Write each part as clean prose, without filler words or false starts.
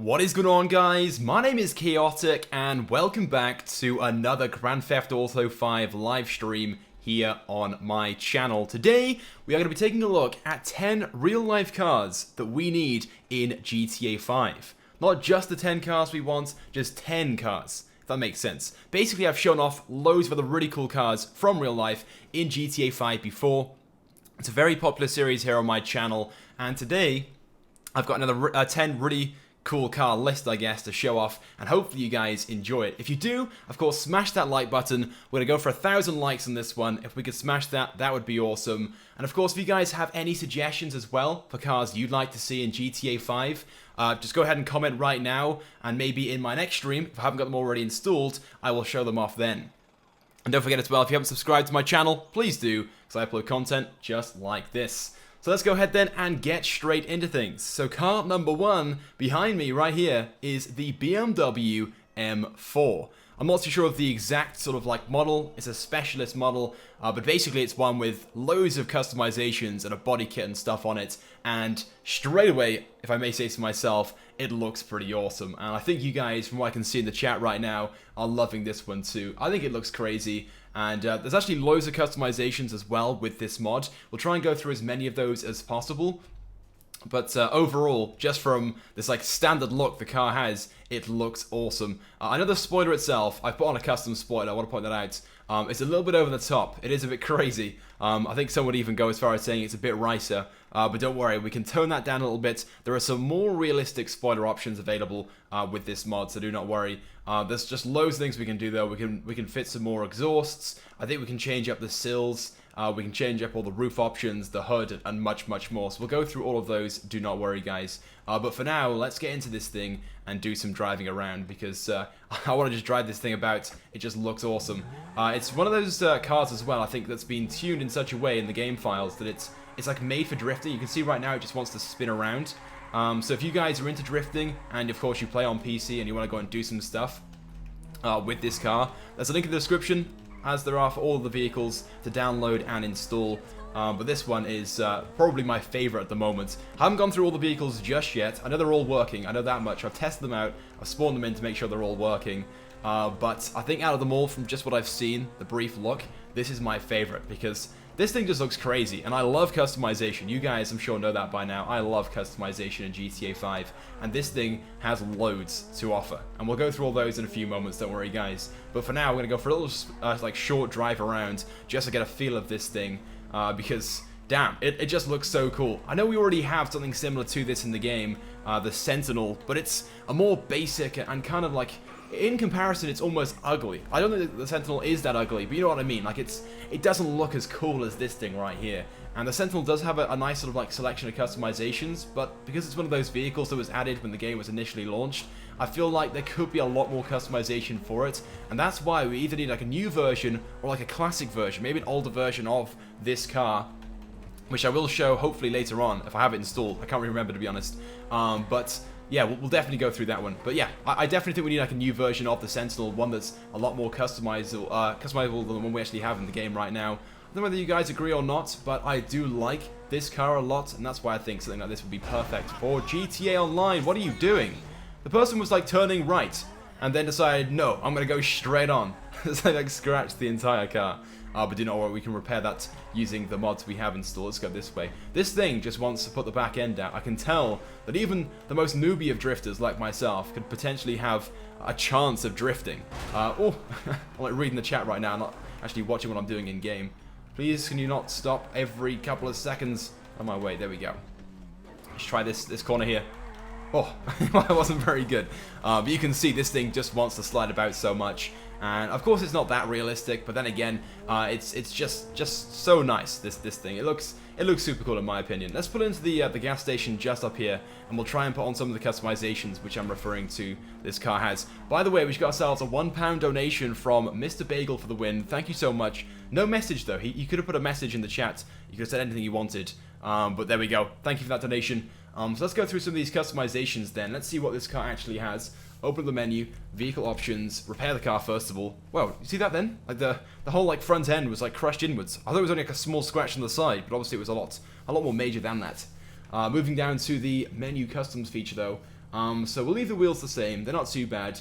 What is going on, guys? My name is Chaotic and welcome back to another Grand Theft Auto 5 live stream here on my channel. Today we are going to be taking a look at 10 real life cars that we need in GTA 5. Not just the 10 cars we want, just 10 cars, if that makes sense. Basically, I've shown off loads of other really cool cars from real life in GTA 5 before. It's a very popular series here on my channel, and today I've got another 10 really cool car list, I guess, to show off, and hopefully you guys enjoy it. If you do, of course, smash that like button. We're gonna go for 1,000 likes on this one. If we could smash that, that would be awesome. And of course, if you guys have any suggestions as well for cars you'd like to see in GTA 5, just go ahead and comment right now, and maybe in my next stream, if I haven't got them already installed, I will show them off then. And don't forget as well, if you haven't subscribed to my channel, please do, because I upload content just like this. So let's go ahead then and get straight into things. So car number one behind me right here is the BMW M4. I'm not too sure of the exact sort of like model. It's a specialist model, but basically it's one with loads of customizations and a body kit and stuff on it. And straight away, if I may say so myself, it looks pretty awesome. And I think you guys, from what I can see in the chat right now, are loving this one too. I think it looks crazy. And there's actually loads of customizations as well with this mod. We'll try and go through as many of those as possible. But overall, just from this like standard look the car has, it looks awesome. I know the spoiler itself, I put on a custom spoiler, I want to point that out. It's a little bit over the top. It is a bit crazy. I think some would even go as far as saying it's a bit ricer. But don't worry, we can tone that down a little bit. There are some more realistic spoiler options available with this mod, so do not worry. There's just loads of things we can do though. We can fit some more exhausts. I think we can change up the sills. We can change up all the roof options, the hood, and much, much more. So we'll go through all of those. Do not worry, guys. But for now, let's get into this thing and do some driving around because I want to just drive this thing about. It just looks awesome. It's one of those cars as well, I think, that's been tuned in such a way in the game files that it's like made for drifting. You can see right now it just wants to spin around. So if you guys are into drifting, and of course you play on PC and you want to go and do some stuff with this car, there's a link in the description, as there are for all of the vehicles, to download and install. But this one is probably my favorite at the moment. I haven't gone through all the vehicles just yet. I know they're all working, I know that much. I've tested them out, I've spawned them in to make sure they're all working. But I think out of them all, from just what I've seen, the brief look, this is my favorite because this thing just looks crazy, and I love customization. You guys, I'm sure, know that by now. I love customization in GTA 5, and this thing has loads to offer. And we'll go through all those in a few moments, don't worry, guys. But for now, we're going to go for a little like short drive around just to get a feel of this thing, because, damn, it just looks so cool. I know we already have something similar to this in the game, the Sentinel, but it's a more basic and kind of like, in comparison, it's almost ugly. I don't think the Sentinel is that ugly, but you know what I mean. Like, it doesn't look as cool as this thing right here. And the Sentinel does have a nice sort of like selection of customizations, but because it's one of those vehicles that was added when the game was initially launched, I feel like there could be a lot more customization for it, and that's why we either need like a new version or like a classic version, maybe an older version of this car, which I will show hopefully later on if I have it installed. I can't really remember, to be honest. But yeah, we'll definitely go through that one. But yeah, I definitely think we need like a new version of the Sentinel, one that's a lot more customizable than the one we actually have in the game right now. I don't know whether you guys agree or not, but I do like this car a lot, and that's why I think something like this would be perfect for GTA Online. What are you doing? The person was like turning right, and then decided, no, I'm going to go straight on. So like scratched the entire car. But do not worry, we can repair that using the mods we have installed. Let's go this way. This thing just wants to put the back end out. I can tell that even the most newbie of drifters like myself could potentially have a chance of drifting. Oh, I'm like reading the chat right now, not actually watching what I'm doing in game. Please, can you not stop every couple of seconds? On my way, there we go. Let's try this corner here. Oh, it wasn't very good. But you can see this thing just wants to slide about so much. And of course it's not that realistic, but then again, it's just so nice, this thing. It looks super cool in my opinion. Let's put it into the gas station just up here, and we'll try and put on some of the customizations which I'm referring to this car has. By the way, we just got ourselves a £1 donation from Mr. Bagel for the win. Thank you so much. No message though. He could have put a message in the chat. You could have said anything you wanted. But there we go. Thank you for that donation. So let's go through some of these customizations then. Let's see what this car actually has. Open the menu, vehicle options, repair the car first of all. Well, you see that then? Like the whole like front end was like crushed inwards. I thought it was only like a small scratch on the side, but obviously it was a lot more major than that. Moving down to the menu customs feature though. So we'll leave the wheels the same. They're not too bad.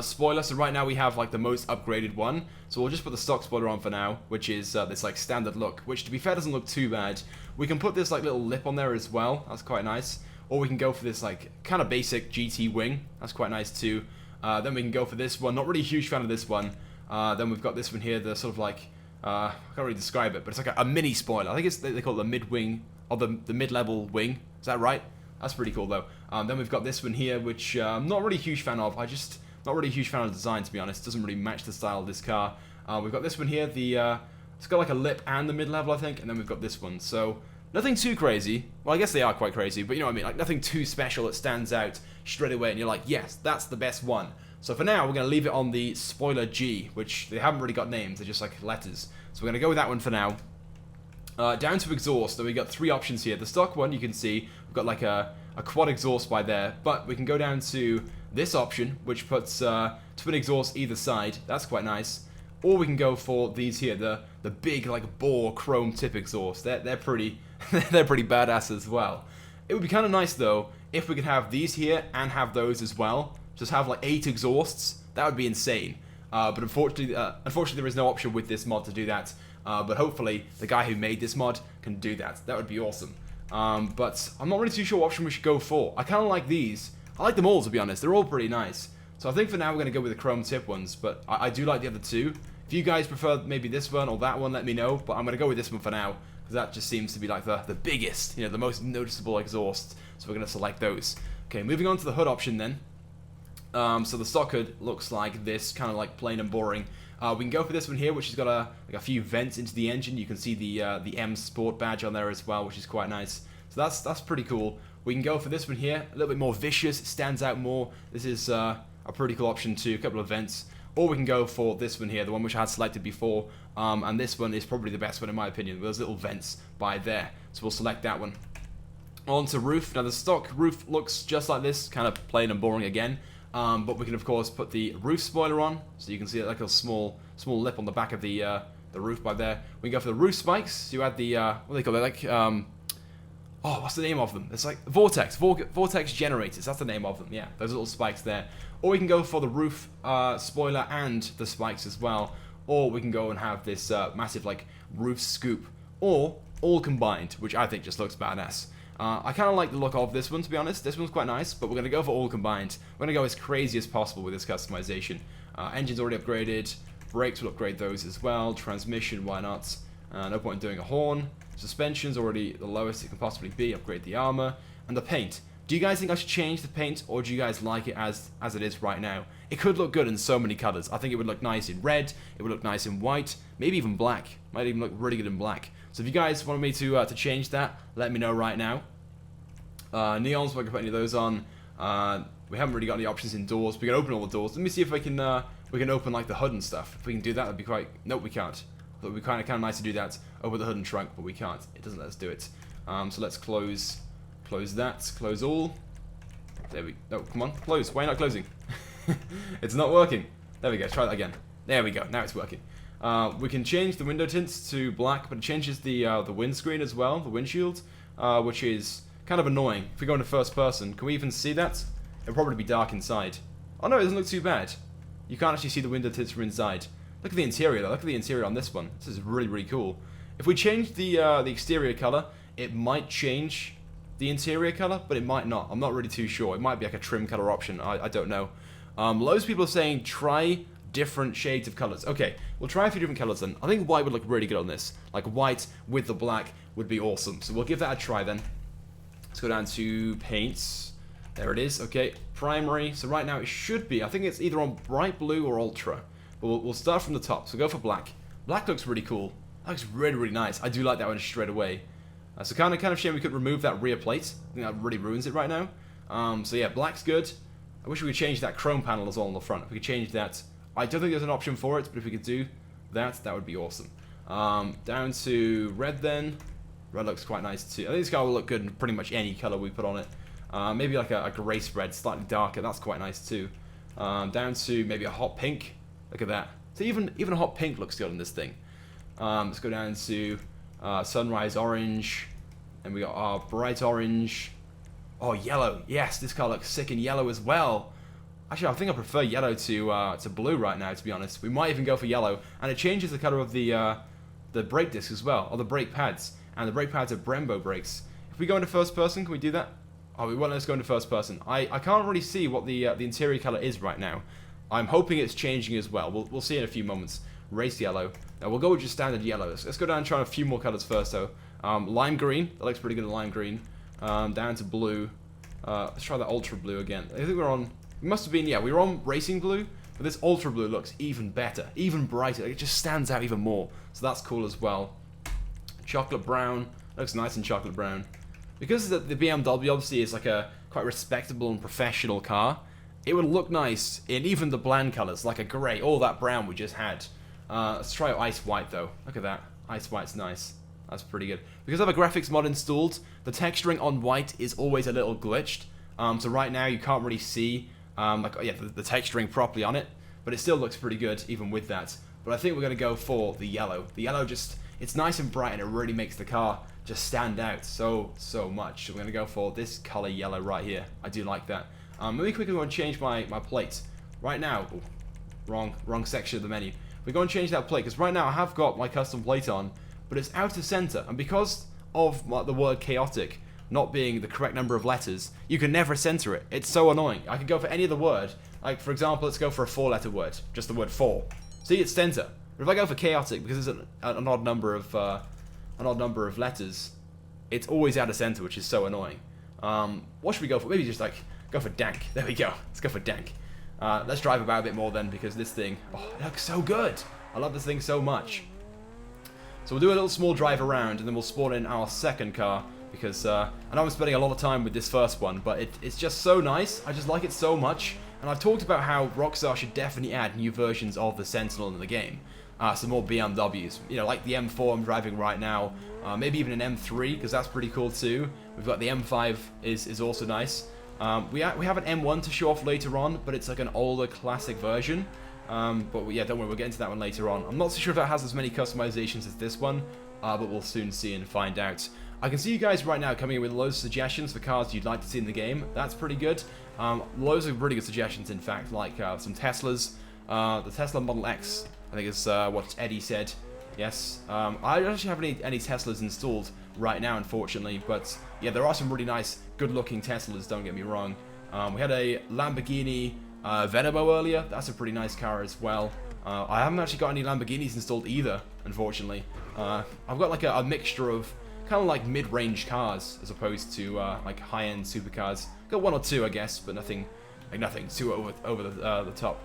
Spoiler, so right now we have like the most upgraded one, so we'll just put the stock spoiler on for now, which is this like standard look, which to be fair doesn't look too bad. We can put this like little lip on there as well, that's quite nice, or we can go for this like kind of basic GT wing, that's quite nice too. Then we can go for this one, not really a huge fan of this one. Then we've got this one here, the sort of like, I can't really describe it, but it's like a mini spoiler. I think it's, they call it the mid-wing, or the mid-level wing, is that right? That's pretty cool though. Then we've got this one here, which I'm not really a huge fan of. Not really a huge fan of the design, to be honest. It doesn't really match the style of this car. We've got this one here. It's got like a lip and the mid-level, I think. And then we've got this one. So, nothing too crazy. Well, I guess they are quite crazy, but you know what I mean? Like, nothing too special that stands out straight away. And you're like, yes, that's the best one. So for now, we're going to leave it on the spoiler G, which they haven't really got names. They're just like letters. So we're going to go with that one for now. Down to exhaust. So we've got three options here. The stock one, you can see, we've got like a quad exhaust by there. But we can go down to this option, which puts twin exhaust either side. That's quite nice. Or we can go for these here, the big like bore chrome tip exhaust. They're pretty they're pretty badass as well. It would be kind of nice though if we could have these here and have those as well. Just have like 8 exhausts. That would be insane. But unfortunately there is no option with this mod to do that. But hopefully the guy who made this mod can do that. That would be awesome. But I'm not really too sure what option we should go for. I kind of like these. I like them all, to be honest. They're all pretty nice. So I think for now we're going to go with the chrome tip ones, but I do like the other two. If you guys prefer maybe this one or that one, let me know. But I'm going to go with this one for now, because that just seems to be like the biggest, you know, the most noticeable exhaust. So we're going to select those. Okay, moving on to the hood option then. So the stock hood looks like this, kind of like plain and boring. We can go for this one here, which has got like a few vents into the engine. You can see the M Sport badge on there as well, which is quite nice. So that's pretty cool. We can go for this one here, a little bit more vicious, it stands out more. This is a pretty cool option too, a couple of vents. Or we can go for this one here, the one which I had selected before. And this one is probably the best one in my opinion, with those little vents by there. So we'll select that one. On to roof. Now the stock roof looks just like this, kind of plain and boring again. But we can of course put the roof spoiler on, so you can see like a small lip on the back of the roof by there. We can go for the roof spikes. So you add the what do they call it? Like oh, what's the name of them? It's like vortex generators. That's the name of them. Yeah, those little spikes there. Or we can go for the roof spoiler and the spikes as well. Or we can go and have this massive like roof scoop, or all combined, which I think just looks badass. I kind of like the look of this one, to be honest. This one's quite nice, but we're going to go for all combined. We're going to go as crazy as possible with this customization. Engine's already upgraded. Brakes will upgrade those as well. Transmission, why not? No point in doing a horn. Suspension's already the lowest it can possibly be. Upgrade the armor. And the paint. Do you guys think I should change the paint, or do you guys like it as it is right now? It could look good in so many colors. I think it would look nice in red. It would look nice in white. Maybe even black. Might even look really good in black. So if you guys want me to change that, let me know right now. Neons, we can put any of those on. We haven't really got any options in doors. We can open all the doors. Let me see if we can open like the hood and stuff. If we can do that, that'd be quite. Nope, we can't. But it'd be kind of nice to do that over the hood and trunk, but we can't. It doesn't let us do it. So let's close that. Close all. There we. No, come on, close. Why are you not closing? It's not working. There we go. Try that again. There we go. Now it's working. We can change the window tints to black, but it changes the windscreen as well, the windshield, which is kind of annoying. If we go into first person, can we even see that? It'll probably be dark inside. Oh no, it doesn't look too bad. You can't actually see the window tints from inside. Look at the interior though. Look at the interior on this one. This is really, really cool. If we change the exterior color, it might change the interior color, but it might not. I'm not really too sure. It might be like a trim color option. I don't know. Loads of people are saying try different shades of colors. Okay, we'll try a few different colors then. I think white would look really good on this. Like white with the black would be awesome. So we'll give that a try then. Let's go down to paints. There it is. Okay, primary. So right now it should be, I think it's either on bright blue or ultra. But we'll start from the top. So go for black. Black looks really cool. That looks really, really nice. I do like that one straight away. So kind of shame we could remove that rear plate. I think that really ruins it right now. So yeah, black's good. I wish we could change that chrome panel as well on the front. If we could change that. I don't think there's an option for it, but if we could do that, that would be awesome. Down to red then. Red looks quite nice too. I think this car will look good in pretty much any color we put on it. Maybe like a grey spread, slightly darker. That's quite nice too. Down to maybe a hot pink. Look at that. So even a hot pink looks good on this thing. Let's go down to sunrise orange, and we got our bright orange. Oh, yellow. Yes, this car looks sick in yellow as well. Actually, I think I prefer yellow to blue right now, to be honest. We might even go for yellow. And it changes the color of the brake disc as well, or the brake pads. And the brake pads are Brembo brakes. If we go into first person, can we do that? Oh, we won't let us go into first person. I can't really see what the interior color is right now. I'm hoping it's changing as well. We'll see in a few moments. Race yellow. Now, we'll go with just standard yellow. Let's go down and try a few more colors first, though. Lime green. That looks pretty good in lime green. Down to blue. Let's try the ultra blue again. I think we're on... We must have been, yeah, we were on racing blue, but this ultra blue looks even better, even brighter. It just stands out even more, so that's cool as well. Chocolate brown, looks nice in chocolate brown. Because the BMW obviously is like a quite respectable and professional car, it would look nice in even the bland colors, like a grey, all that brown we just had. Let's try ice white though. Look at that, ice white's nice. That's pretty good. Because I have a graphics mod installed, the texturing on white is always a little glitched. So right now you can't really see the texturing properly on it, but it still looks pretty good even with that. But I think we're going to go for the yellow. The yellow just, it's nice and bright and it really makes the car just stand out so much. So we're going to go for this color yellow right here. I do like that. Let me quickly go and change my plate. Right now, wrong section of the menu. We're going to change that plate because right now I have got my custom plate on, but it's out of center. And because of the word chaotic not being the correct number of letters, you can never center it. It's so annoying. I could go for any other word. Like, for example, let's go for a 4-letter word. Just the word 4. See, it's center. But if I go for chaotic, because it's an odd number of letters, it's always out of center, which is so annoying. What should we go for? Maybe just, like, go for dank. There we go. Let's go for dank. Let's drive about a bit more then, because this thing, oh, it looks so good. I love this thing so much. So we'll do a little small drive around, and then we'll spawn in our second car, because I know I'm spending a lot of time with this first one, but it's just so nice. I just like it so much. And I've talked about how Rockstar should definitely add new versions of the Sentinel in the game. Some more BMWs, you know, like the M4 I'm driving right now. Maybe even an M3, because that's pretty cool too. We've got the M5 is also nice. We have an M1 to show off later on, but it's like an older classic version. But yeah, don't worry, we'll get into that one later on. I'm not so sure if that has as many customizations as this one, but we'll soon see and find out. I can see you guys right now coming in with loads of suggestions for cars you'd like to see in the game. That's pretty good. Loads of really good suggestions, in fact, like some Teslas. The Tesla Model X, I think is what Eddie said. Yes. I don't actually have any Teslas installed right now, unfortunately. But yeah, there are some really nice, good-looking Teslas, don't get me wrong. We had a Lamborghini Venebo earlier. That's a pretty nice car as well. I haven't actually got any Lamborghinis installed either, unfortunately. I've got like a mixture of kind of like mid-range cars as opposed to like high-end supercars. Got one or two, I guess, but nothing too over the top.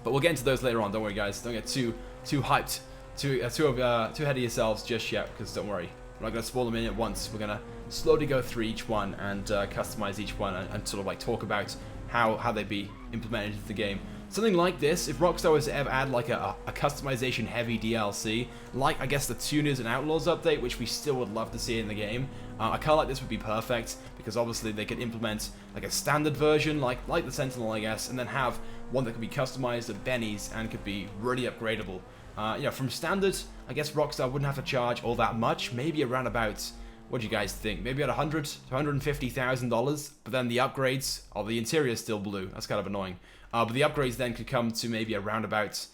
But we'll get into those later on. Don't worry, guys. Don't get too hyped, too ahead of yourselves just yet. Because don't worry, we're not gonna spawn them in at once. We're gonna slowly go through each one and customize each one and sort of like talk about how they be implemented into the game. Something like this, if Rockstar was to ever add like a customization heavy DLC, like I guess the Tuners and Outlaws update, which we still would love to see in the game, a car like this would be perfect, because obviously they could implement like a standard version, like the Sentinel I guess, and then have one that could be customized at Benny's and could be really upgradable. You know, from standard, I guess Rockstar wouldn't have to charge all that much, maybe around about, what do you guys think? Maybe at $100,000 to $150,000, but then the upgrades, the interior is still blue, that's kind of annoying. But the upgrades then could come to maybe around about,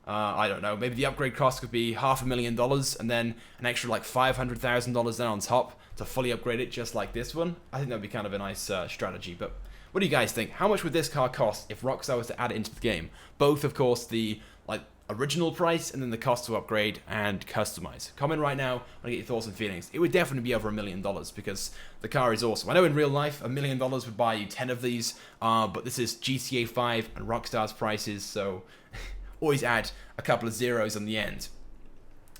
I don't know, maybe the upgrade cost could be $500,000 and then an extra like $500,000 then on top to fully upgrade it just like this one. I think that would be kind of a nice strategy. But what do you guys think? How much would this car cost if Rockstar was to add it into the game? Both, of course, the like original price and then the cost to upgrade and customize. Comment right now, I want to get your thoughts and feelings. It would definitely be over $1 million because the car is awesome. I know in real life $1 million would buy you 10 of these, but this is GTA 5 and Rockstar's prices, so always add a couple of zeros on the end.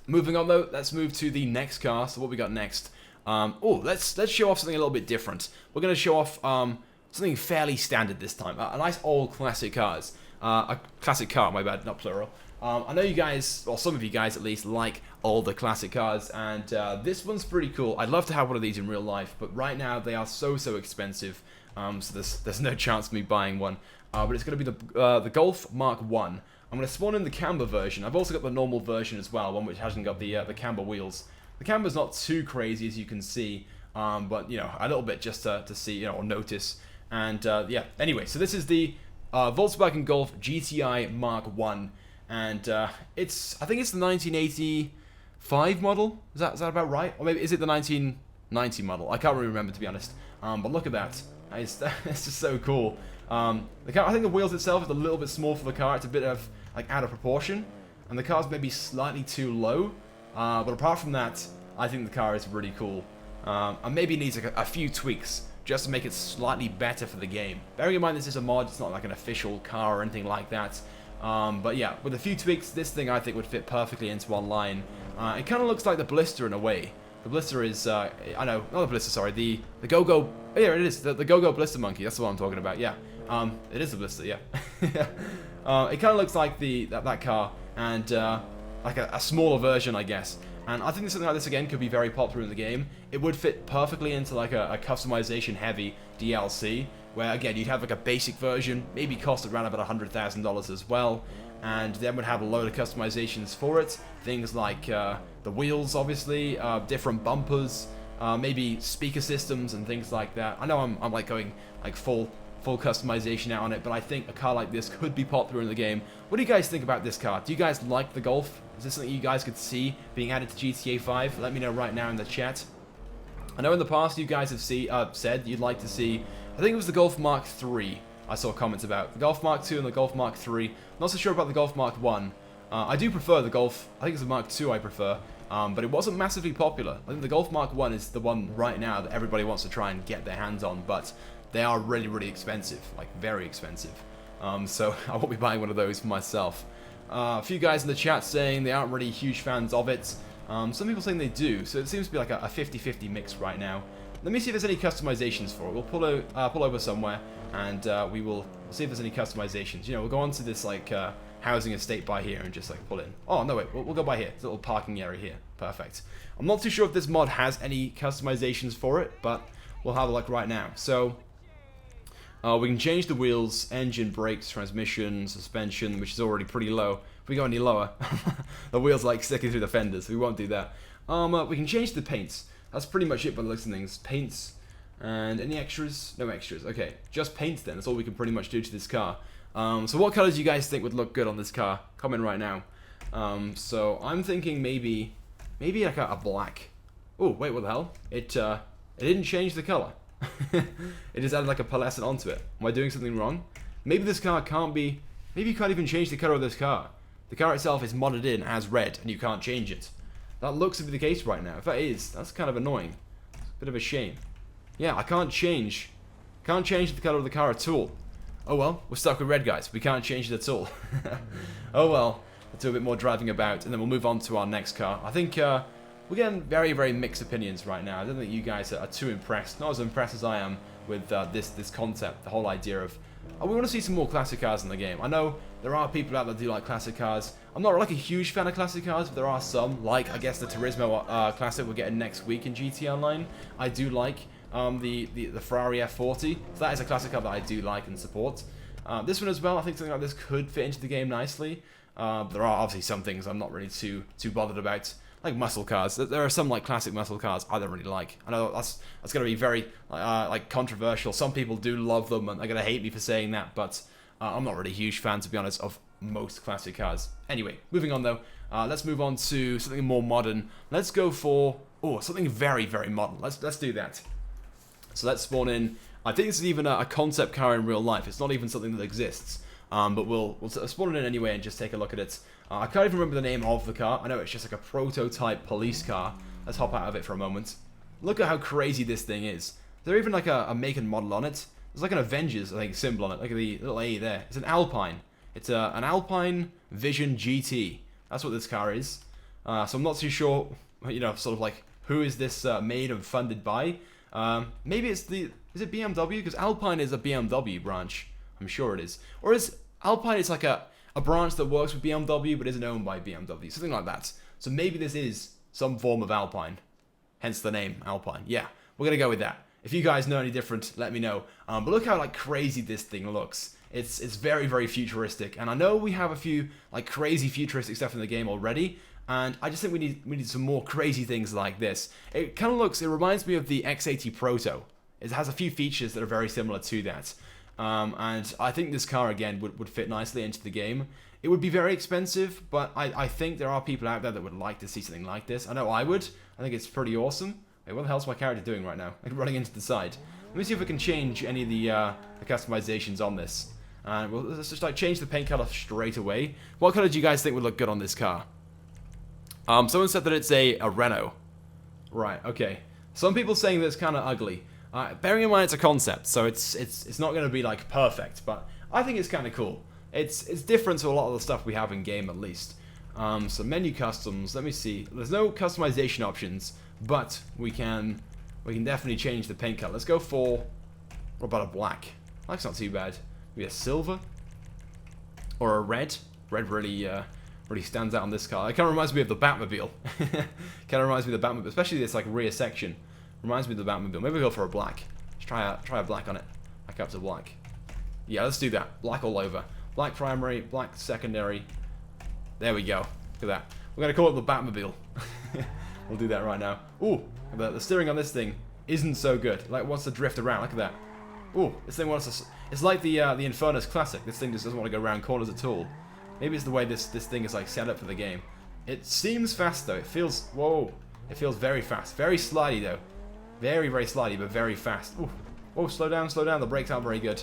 Moving on though, let's move to the next car. So what we got next? Let's show off something a little bit different. We're going to show off something fairly standard this time. A nice old classic cars. A classic car, my bad, not plural. I know you guys, or some of you guys at least, like older classic cars, and this one's pretty cool. I'd love to have one of these in real life, but right now they are so expensive, so there's no chance of me buying one. But it's going to be the Golf Mark 1. I'm going to spawn in the camber version. I've also got the normal version as well, one which hasn't got the camber wheels. The camber's not too crazy, as you can see, but you know, a little bit just to see, you know, or notice. And yeah, anyway, so this is the Volkswagen Golf GTI Mark 1, and I think it's the 1985 model. Is that about right? Or maybe is it the 1990 model? I can't really remember, to be honest. But look at that. It's just so cool. The car, I think the wheels itself is a little bit small for the car. It's a bit of like out of proportion, and the car's maybe slightly too low. But apart from that, I think the car is really cool. And maybe needs like a few tweaks just to make it slightly better for the game. Bearing in mind this is a mod, it's not like an official car or anything like that. But yeah, with a few tweaks, this thing I think would fit perfectly into online. It kind of looks like the Blister in a way. The Blister is, I know, not the Blister, sorry, the Go-Go, oh, yeah, it is, the Go-Go Blister Monkey, that's what I'm talking about, yeah. It is the Blister, yeah. It kind of looks like that car, and like a smaller version, I guess. And I think something like this, again, could be very popular in the game. It would fit perfectly into like a customization-heavy DLC, where, again, you'd have like a basic version, maybe cost around about $100,000 as well, and then would have a load of customizations for it. Things like the wheels, obviously, different bumpers, maybe speaker systems and things like that. I know I'm like going like full customization out on it, but I think a car like this could be popular in the game. What do you guys think about this car? Do you guys like the Golf? Is this something you guys could see being added to GTA 5? Let me know right now in the chat. I know in the past you guys have said you'd like to see, I think it was the Golf Mark 3 I saw comments about. The Golf Mark 2 and the Golf Mark 3. Not so sure about the Golf Mark 1. I do prefer the Golf, I think it's the Mark 2 I prefer, but it wasn't massively popular. I think the Golf Mark 1 is the one right now that everybody wants to try and get their hands on, but they are really, really expensive, like very expensive. So I won't be buying one of those for myself. A few guys in the chat saying they aren't really huge fans of it. Some people saying they do, so it seems to be like a 50-50 mix right now. Let me see if there's any customizations for it. We'll pull over somewhere, and we'll see if there's any customizations. You know, we'll go on to this like housing estate by here and just like pull in. Oh no, wait, we'll go by here. There's a little parking area here. Perfect. I'm not too sure if this mod has any customizations for it, but we'll have a look right now. So we can change the wheels, engine, brakes, transmission, suspension, which is already pretty low. If we go any lower, the wheels like sticking through the fenders. We won't do that. We can change the paints. That's pretty much it by the looks of things. Paints, and any extras? No extras. Okay, just paints then. That's all we can pretty much do to this car. So what colors do you guys think would look good on this car? Comment right now. So I'm thinking maybe like a black. Oh wait, what the hell? It didn't change the color. It just added like a pearlescent onto it. Am I doing something wrong? Maybe this car can't be... Maybe you can't even change the color of this car. The car itself is modded in as red, and you can't change it. That looks to be the case right now. If that is, that's kind of annoying. It's a bit of a shame. Yeah, I can't change the color of the car at all. Oh well, we're stuck with red, guys. We can't change it at all. Oh well, let's do a bit more driving about, and then we'll move on to our next car. I think we're getting very, very mixed opinions right now. I don't think you guys are too impressed. Not as impressed as I am with this concept, the whole idea of... we want to see some more classic cars in the game. I know there are people out there that do like classic cars. I'm not like a huge fan of classic cars, but there are some, like I guess the Turismo classic we're getting next week in GT Online. I do like the Ferrari F40. So that is a classic car that I do like and support. This one as well, I think something like this could fit into the game nicely. There are obviously some things I'm not really too bothered about. Like muscle cars. There are some like classic muscle cars I don't really like. I know that's going to be very like controversial. Some people do love them and they're going to hate me for saying that, but I'm not really a huge fan, to be honest, of most classic cars. Anyway, moving on though. Let's move on to something more modern. Let's go for something very, very modern. Let's do that. So let's spawn in. I think this is even a concept car in real life. It's not even something that exists. But we'll spawn it in anyway and just take a look at it. I can't even remember the name of the car. I know it's just like a prototype police car. Let's hop out of it for a moment. Look at how crazy this thing is. Is there even like a make and model on it? There's like an Avengers, I think, symbol on it. Look at the little A there. It's an Alpine. It's an Alpine Vision GT. That's what this car is. So I'm not too sure, you know, sort of like who is this made and funded by. Maybe it's is it BMW? Because Alpine is a BMW branch. I'm sure it is. Or is Alpine is like a branch that works with BMW but isn't owned by BMW. Something like that. So maybe this is some form of Alpine. Hence the name Alpine. Yeah, we're going to go with that. If you guys know any different, let me know. But look how like crazy this thing looks. It's very, very futuristic. And I know we have a few like crazy futuristic stuff in the game already. And I just think we need some more crazy things like this. It kind of looks, it reminds me of the X80 Proto. It has a few features that are very similar to that. And I think this car, again, would fit nicely into the game. It would be very expensive, but I think there are people out there that would like to see something like this. I know I would. I think it's pretty awesome. Wait, what the hell's my character doing right now? Like running into the side. Let me see if we can change any of the customizations on this. And let's just like change the paint color straight away. What color do you guys think would look good on this car? Someone said that it's a Renault. Right, okay. Some people saying that it's kind of ugly. Bearing in mind it's a concept, so it's not going to be like perfect, but I think it's kind of cool. It's different to a lot of the stuff we have in game at least. So menu customs, let me see. There's no customization options, but we can definitely change the paint color. Let's go for, what about a black? Black's not too bad. Maybe a silver or a red. Red really stands out on this car. It kind of reminds me of the Batmobile. Kind of reminds me of the Batmobile, especially this like rear section. Reminds me of the Batmobile. Maybe we'll go for a black. Let's try a black on it. Back up to black. Yeah, let's do that. Black all over. Black primary, black secondary. There we go. Look at that. We're gonna call it the Batmobile. We'll do that right now. Ooh, the steering on this thing isn't so good. Like, it wants to drift around. Look at that. Ooh, this thing wants to. It's like the Infernus Classic. This thing just doesn't want to go around corners at all. Maybe it's the way this thing is like set up for the game. It seems fast though. It feels, whoa. It feels very fast. Very slidey though. Very, very slidey, but very fast. Ooh. Whoa, slow down, slow down. The brakes aren't very good.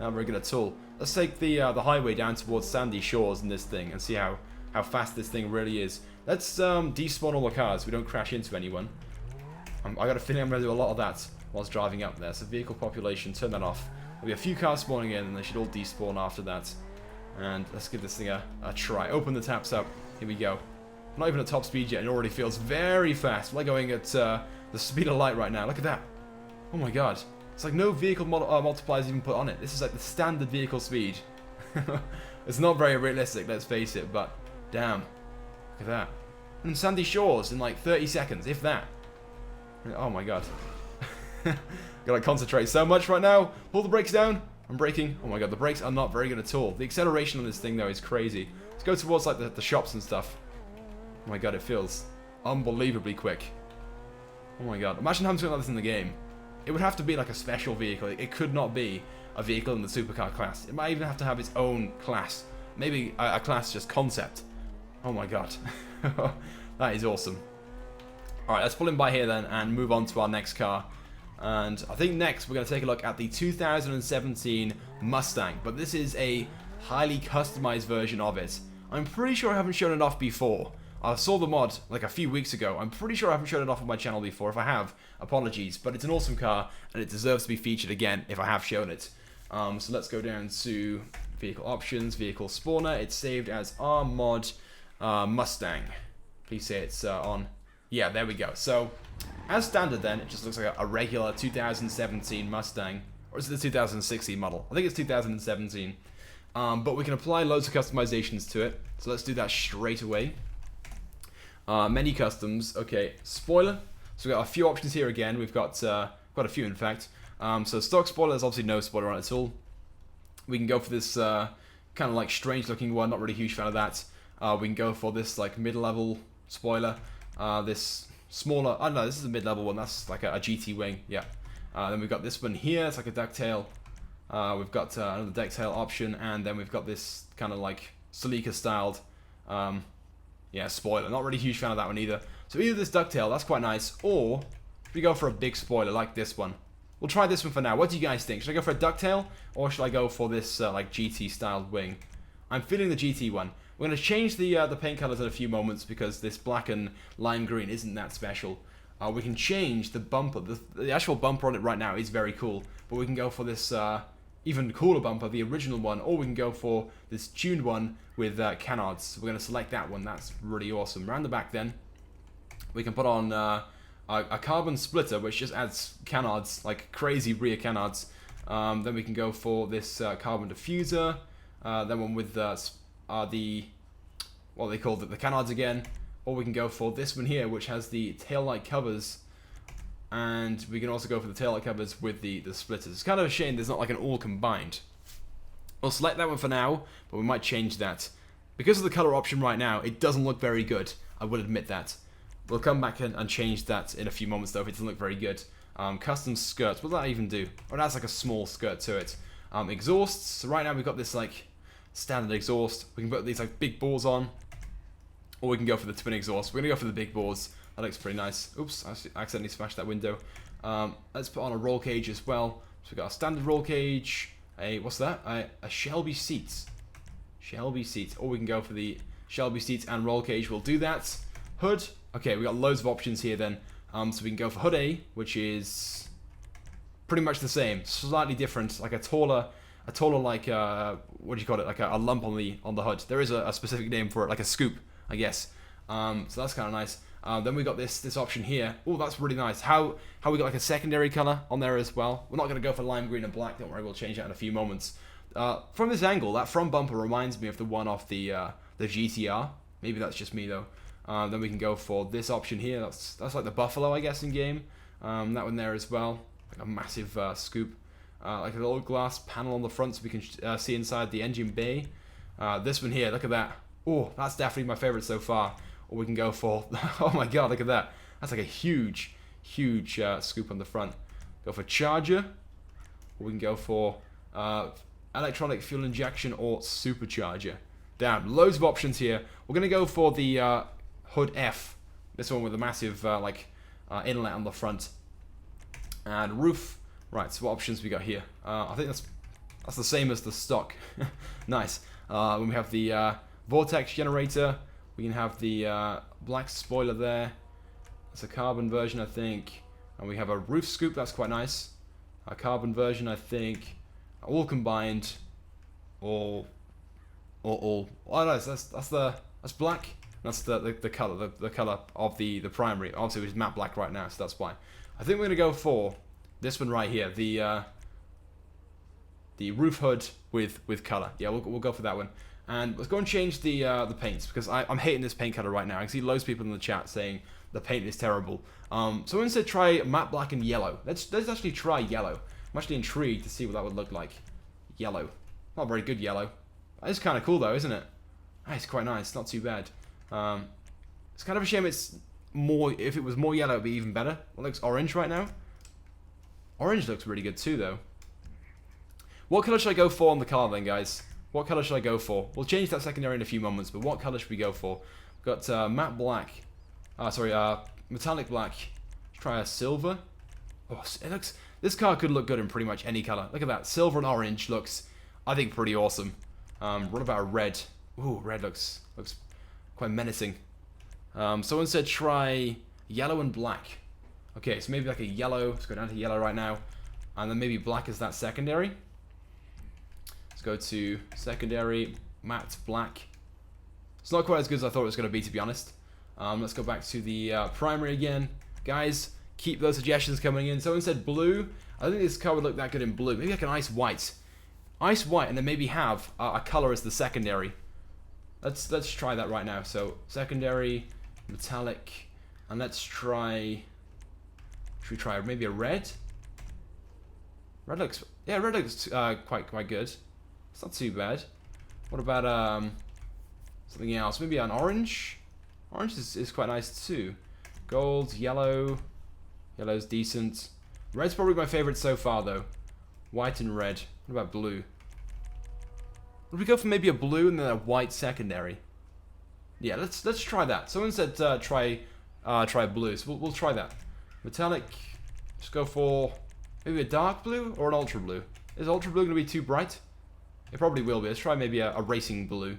Not very good at all. Let's take the highway down towards sandy shores in this thing and see how fast this thing really is. Let's despawn all the cars so we don't crash into anyone. I got a feeling I'm going to do a lot of that whilst driving up there. So vehicle population, turn that off. There'll be a few cars spawning in and they should all despawn after that. And let's give this thing a try. Open the taps up. Here we go. I'm not even at top speed yet. It already feels very fast. We're like going at the speed of light right now. Look at that. Oh my god. It's like no vehicle multipliers even put on it. This is like the standard vehicle speed. It's not very realistic, let's face it, but damn. Look at that. And sandy shores in like 30 seconds, if that. Oh my god. Gotta concentrate so much right now. Pull the brakes down. I'm braking. Oh my god, the brakes are not very good at all. The acceleration on this thing though is crazy. Let's go towards like the shops and stuff. Oh my god, it feels unbelievably quick. Oh my god, imagine having something like this in the game. It would have to be like a special vehicle. It could not be a vehicle in the supercar class. It might even have to have its own class. Maybe a class just concept. Oh my god. That is awesome. Alright, let's pull in by here then and move on to our next car. And I think next we're going to take a look at the 2017 Mustang. But this is a highly customized version of it. I'm pretty sure I haven't shown it off before. I saw the mod like a few weeks ago. I'm pretty sure I haven't shown it off on my channel before. If I have, apologies. But it's an awesome car and it deserves to be featured again if I have shown it. So let's go down to vehicle options, vehicle spawner. It's saved as rmod Mustang. Please say it's on. Yeah, there we go. So as standard then, it just looks like a regular 2017 Mustang. Or is it the 2016 model? I think it's 2017. But we can apply loads of customizations to it. So let's do that straight away. Menu customs. Okay, spoiler. So we've got a few options here again. We've got quite a few in fact. So stock spoiler, there's obviously no spoiler on it at all. We can go for this kind of like strange looking one. Not really a huge fan of that. We can go for this like mid-level spoiler. This smaller, I don't know, this is a mid-level one. That's like a GT wing. Yeah. Then we've got this one here. It's like a ducktail. We've got another ducktail option, and then we've got this kind of like Celica styled yeah, spoiler. Not really a huge fan of that one either. So either this ducktail, that's quite nice, or we go for a big spoiler like this one. We'll try this one for now. What do you guys think? Should I go for a ducktail, or should I go for this like GT styled wing? I'm feeling the GT one. We're going to change the paint colors in a few moments because this black and lime green isn't that special. We can change the bumper. The actual bumper on it right now is very cool, but we can go for this even cooler bumper, the original one, or we can go for this tuned one with canards. So we're going to select that one. That's really awesome. Round the back then, we can put on a carbon splitter, which just adds canards, like crazy rear canards. Then we can go for this carbon diffuser, then one with what they called it, the canards again, or we can go for this one here, which has the taillight covers, and we can also go for the taillight covers with the splitters. It's kind of a shame there's not like an all combined. We'll select that one for now, but we might change that. Because of the color option right now, it doesn't look very good. I will admit that. We'll come back and change that in a few moments, though, if it doesn't look very good. Custom skirts, what does that even do? Oh, that's like a small skirt to it. Exhausts, so right now we've got this, like, standard exhaust. We can put these, like, big bores on, or we can go for the twin exhaust. We're going to go for the big bores. That looks pretty nice. Oops, I accidentally smashed that window. Let's put on a roll cage as well. So we've got a standard roll cage, what's that? A Shelby seats. Shelby seats, or we can go for the Shelby seats and roll cage. We'll do that. Hood, okay, we got loads of options here then. So we can go for Hood A, which is pretty much the same, slightly different, like a taller like what do you call it? Like a lump on the hood. There is a specific name for it, like a scoop, I guess. So that's kind of nice. Then we got this option here. Oh, that's really nice. How we got like a secondary color on there as well. We're not going to go for lime green and black. Don't worry, we'll change that in a few moments. From this angle, that front bumper reminds me of the one off the GTR. Maybe that's just me though. Then we can go for this option here. That's like the Buffalo, I guess, in game. That one there as well. Like a massive scoop. Like a little glass panel on the front so we can see inside the engine bay. This one here, look at that. Oh, that's definitely my favorite so far. Or we can go for, oh my god, look at that. That's like a huge scoop on the front. Go for Charger. Or we can go for electronic fuel injection or supercharger. Damn, loads of options here. We're going to go for the Hood F. This one with a massive inlet on the front. And roof. Right, so what options we got here? I think that's the same as the stock. Nice. When we have the vortex generator, we can have the black spoiler there. It's a carbon version, I think. And we have a roof scoop, that's quite nice. A carbon version, I think. All combined. All. Oh no, that's black. That's the color of the primary. Obviously, it's matte black right now, so that's why. I think we're gonna go for this one right here, the roof hood with color. Yeah, we'll go for that one. And let's go and change the paints because I'm hating this paint color right now. I can see loads of people in the chat saying the paint is terrible. So instead, try matte black and yellow. Let's actually try yellow. I'm actually intrigued to see what that would look like. Yellow, not very good yellow. It's kind of cool though, isn't it? It's quite nice. Not too bad. It's kind of a shame it's more. If it was more yellow, it'd be even better. It looks orange right now. Orange looks really good too, though. What color should I go for on the car then, guys? What color should I go for? We'll change that secondary in a few moments, but what color should we go for? We've got matte black. Metallic black. Let's try a silver. Oh, it looks. This car could look good in pretty much any color. Look at that. Silver and orange looks, I think, pretty awesome. What about a red? Ooh, red looks quite menacing. So instead, try yellow and black. Okay, so maybe like a yellow. Let's go down to yellow right now. And then maybe black is that secondary. Let's go to secondary, matte black. It's not quite as good as I thought it was going to be, to be honest. Let's go back to the primary again. Guys, keep those suggestions coming in. Someone said blue. I don't think this car would look that good in blue. Maybe like an ice white. Ice white, and then maybe have a color as the secondary. Let's try that right now. So secondary, metallic, and let's try. Should we try maybe a red? Red looks quite good. It's not too bad. What about something else? Maybe an orange. Orange is quite nice too. Gold, yellow. Yellow's decent. Red's probably my favorite so far though. White and red. What about blue? Would we go for maybe a blue and then a white secondary? Yeah, let's try that. Someone said try blue, so we'll try that. Metallic. Let's go for maybe a dark blue or an ultra blue. Is ultra blue going to be too bright? It probably will be. Let's try maybe a racing blue,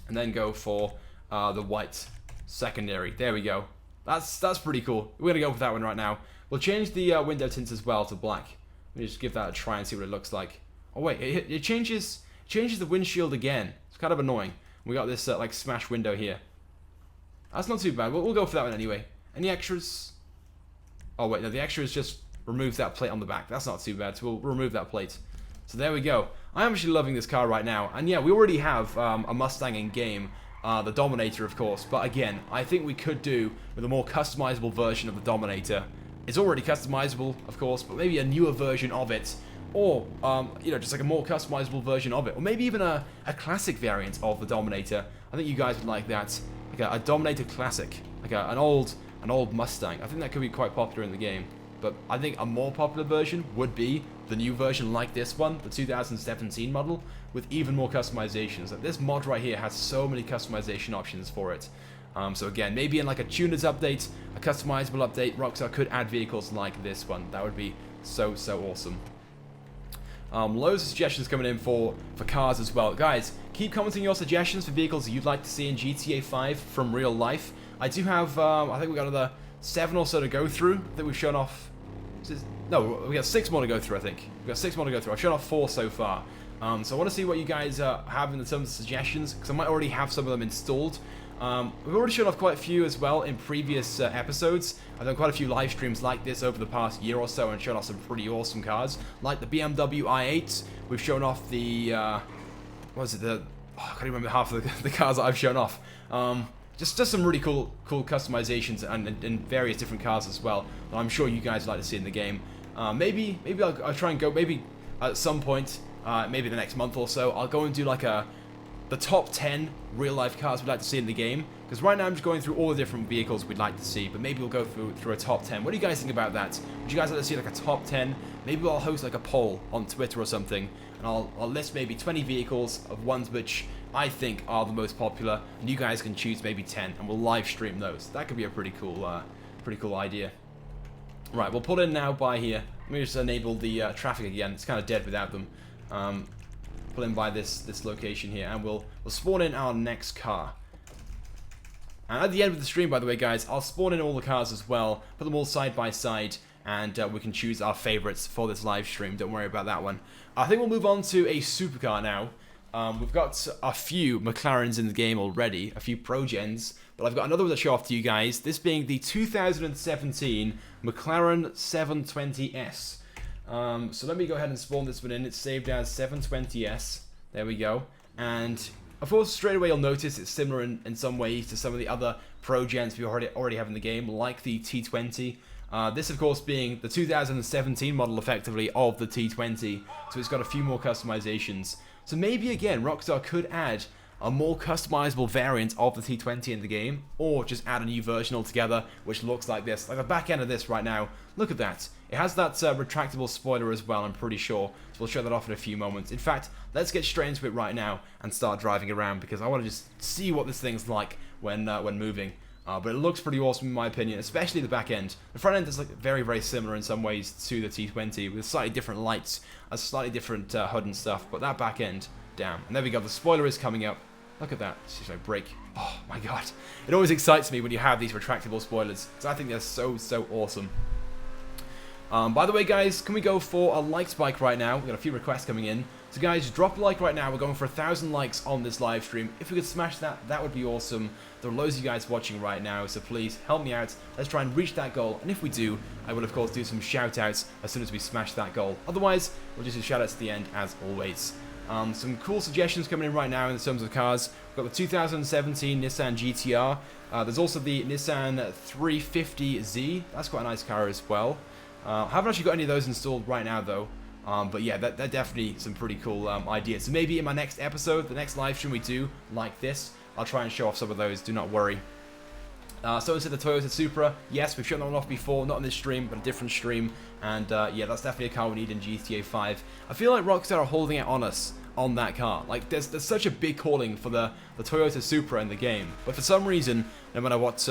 and then go for the white secondary. There we go. That's pretty cool. We're gonna go for that one right now. We'll change the window tints as well to black. Let me just give that a try and see what it looks like. Oh wait, it changes the windshield again. It's kind of annoying. We got this like smash window here. That's not too bad. We'll go for that one anyway. Any extras? Oh wait, no, the extras just removes that plate on the back. That's not too bad. So we'll remove that plate. So there we go. I'm actually loving this car right now. And yeah, we already have a Mustang in game. The Dominator, of course. But again, I think we could do with a more customizable version of the Dominator. It's already customizable, of course, but maybe a newer version of it. Or, just like a more customizable version of it. Or maybe even a classic variant of the Dominator. I think you guys would like that. I like a Dominator Classic, like an old Mustang. I think that could be quite popular in the game. But I think a more popular version would be the new version like this one, the 2017 model, with even more customizations. Like this mod right here has so many customization options for it. So again, maybe in like a tuners update, a customizable update, Rockstar could add vehicles like this one. That would be so awesome. Loads of suggestions coming in for cars as well. Guys, keep commenting your suggestions for vehicles you'd like to see in GTA 5 from real life. I do have, I think we've got another 7 or so to go through. I think we've shown off... No, we got 6 more to go through, I think. We've got 6 more to go through. I've shown off 4 so far. So I want to see what you guys have in terms of suggestions, because I might already have some of them installed. We've already shown off quite a few as well in previous episodes. I've done quite a few live streams like this over the past year or so and shown off some pretty awesome cars, like the BMW i8. We've shown off the, what was it, I can't even remember half of the cars that I've shown off. Just some really cool customizations and various different cars as well that I'm sure you guys would like to see in the game. Maybe I'll try and go, maybe at some point, maybe the next month or so, I'll go and do like the top 10 real-life cars we'd like to see in the game. Because right now I'm just going through all the different vehicles we'd like to see, but maybe we'll go through a top 10. What do you guys think about that? Would you guys like to see like a top 10? Maybe I'll host like a poll on Twitter or something, and I'll list maybe 20 vehicles of ones which I think are the most popular, and you guys can choose maybe 10, and we'll live stream those. That could be a pretty cool idea. Right, we'll pull in now by here. Let me just enable the traffic again. It's kind of dead without them. Pull in by this location here, and we'll spawn in our next car. And at the end of the stream, by the way, guys, I'll spawn in all the cars as well, put them all side by side, and we can choose our favorites for this live stream. Don't worry about that one. I think we'll move on to a supercar now. We've got a few McLarens in the game already, a few Pro Gens, but I've got another one to show off to you guys. This being the 2017 McLaren 720S. So let me go ahead and spawn this one in. It's saved as 720S. There we go. And of course, straight away you'll notice it's similar in some ways to some of the other Pro Gens we already have in the game, like the T20. This, of course, being the 2017 model, effectively, of the T20. So it's got a few more customizations. So maybe, again, Rockstar could add a more customizable variant of the T20 in the game, or just add a new version altogether, which looks like this. Like the back end of this right now, look at that. It has that retractable spoiler as well, I'm pretty sure. So we'll show that off in a few moments. In fact, let's get straight into it right now and start driving around, because I want to just see what this thing's like when moving. But it looks pretty awesome in my opinion, especially the back end. The front end is like very similar in some ways to the T20, with slightly different lights, a slightly different HUD and stuff, but that back end, damn. And there we go, the spoiler is coming up. Look at that, it's just like brake. Oh my god. It always excites me when you have these retractable spoilers, because I think they're so awesome. By the way, guys, can we go for a like spike right now? We've got a few requests coming in. So guys, drop a like right now. We're going for 1,000 likes on this live stream. If we could smash that, that would be awesome. There are loads of you guys watching right now, so please help me out. Let's try and reach that goal. And if we do, I will of course do some shout outs as soon as we smash that goal. Otherwise, we'll just do shout outs at the end as always. Some cool suggestions coming in right now in terms of cars. We've got the 2017 Nissan GTR. There's also the Nissan 350Z. That's quite a nice car as well. I haven't actually got any of those installed right now though. But yeah, they're definitely some pretty cool ideas. So maybe in my next episode, the next live stream we do like this, I'll try and show off some of those, do not worry. So said the Toyota Supra. Yes, we've shown that one off before, not on this stream, but a different stream. And yeah, that's definitely a car we need in GTA 5. I feel like Rockstar are holding it on us on that car. Like, there's such a big calling for the Toyota Supra in the game. But for some reason, no matter what,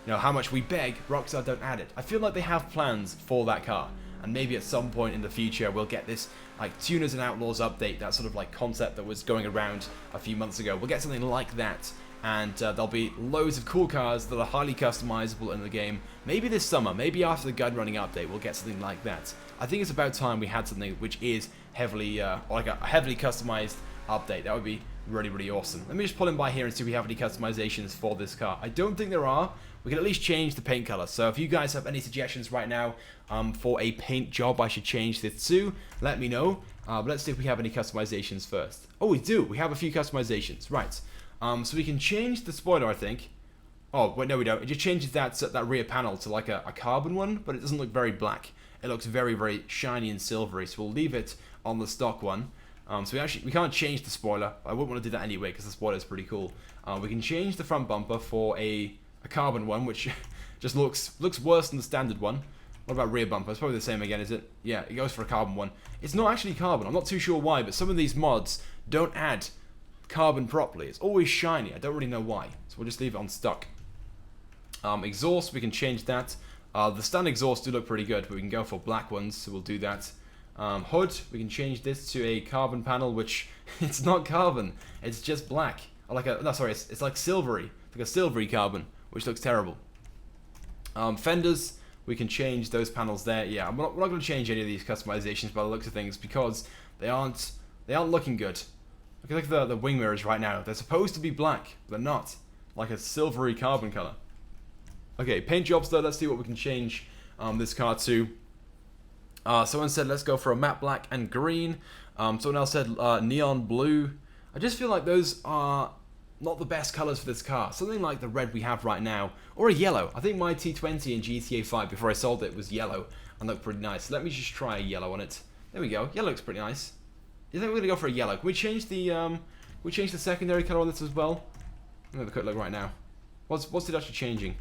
how much we beg, Rockstar don't add it. I feel like they have plans for that car. And maybe at some point in the future we'll get this like Tuners and Outlaws update, that sort of like concept that was going around a few months ago. We'll get something like that, and there'll be loads of cool cars that are highly customizable in the game. Maybe this summer, maybe after the gun running update, we'll get something like that. I think it's about time we had something which is heavily, like a heavily customized update. That would be really awesome. Let me just pull in by here and see if we have any customizations for this car. I don't think there are. We can at least change the paint color. So if you guys have any suggestions right now for a paint job I should change this to, let me know. But let's see if we have any customizations first. Oh, we do. We have a few customizations. Right. So we can change the spoiler, I think. Oh, wait, no, we don't. It just changes that rear panel to like a carbon one, but it doesn't look very black. It looks very shiny and silvery, so we'll leave it on the stock one. So we can't change the spoiler. I wouldn't want to do that anyway because the spoiler is pretty cool. We can change the front bumper for a carbon one, which just looks worse than the standard one. What about rear bumper? It's probably the same again, is it? Yeah, it goes for a carbon one. It's not actually carbon. I'm not too sure why, but some of these mods don't add carbon properly. It's always shiny. I don't really know why. So we'll just leave it on stock. Exhaust, we can change that. The standard exhausts do look pretty good, but we can go for black ones, so we'll do that. Hood, we can change this to a carbon panel, which it's not carbon. It's just black. It's like silvery. It's like a silvery carbon, which looks terrible. Fenders, we can change those panels there. Yeah, we're not going to change any of these customizations by the looks of things because they aren't looking good. Look at the wing mirrors right now. They're supposed to be black, but they're not. Like a silvery carbon color. Okay, paint jobs though. Let's see what we can change this car to. Someone said let's go for a matte black and green. Someone else said neon blue. I just feel like those are not the best colors for this car. Something like the red we have right now, or a yellow. I think my T20 in GTA 5 before I sold it was yellow and looked pretty nice. Let me just try a yellow on it. There we go. Yellow looks pretty nice. I think we're gonna go for a yellow. Can we change the secondary color on this as well? I'm gonna have a quick look right now. What's it actually changing?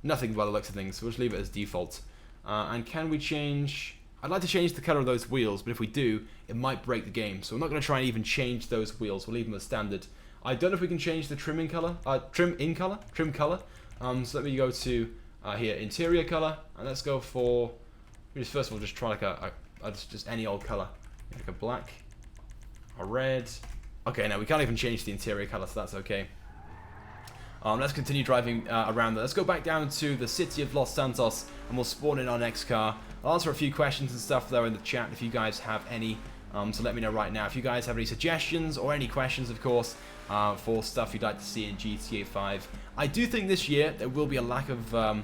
Nothing by the looks of things. So we'll just leave it as default. And can we change? I'd like to change the color of those wheels, but if we do, it might break the game. So I'm not going to try and even change those wheels. We'll leave them as standard. I don't know if we can change the trim color. So let me go to here, interior color, and let's go for. First of all, just try like just any old color, like a black, a red. Okay, no, we can't even change the interior color, so that's okay. Let's continue driving around there. Let's go back down to the city of Los Santos and we'll spawn in our next car. I'll answer a few questions and stuff there in the chat if you guys have any. So let me know right now if you guys have any suggestions or any questions, of course, for stuff you'd like to see in GTA 5. I do think this year there will be a lack of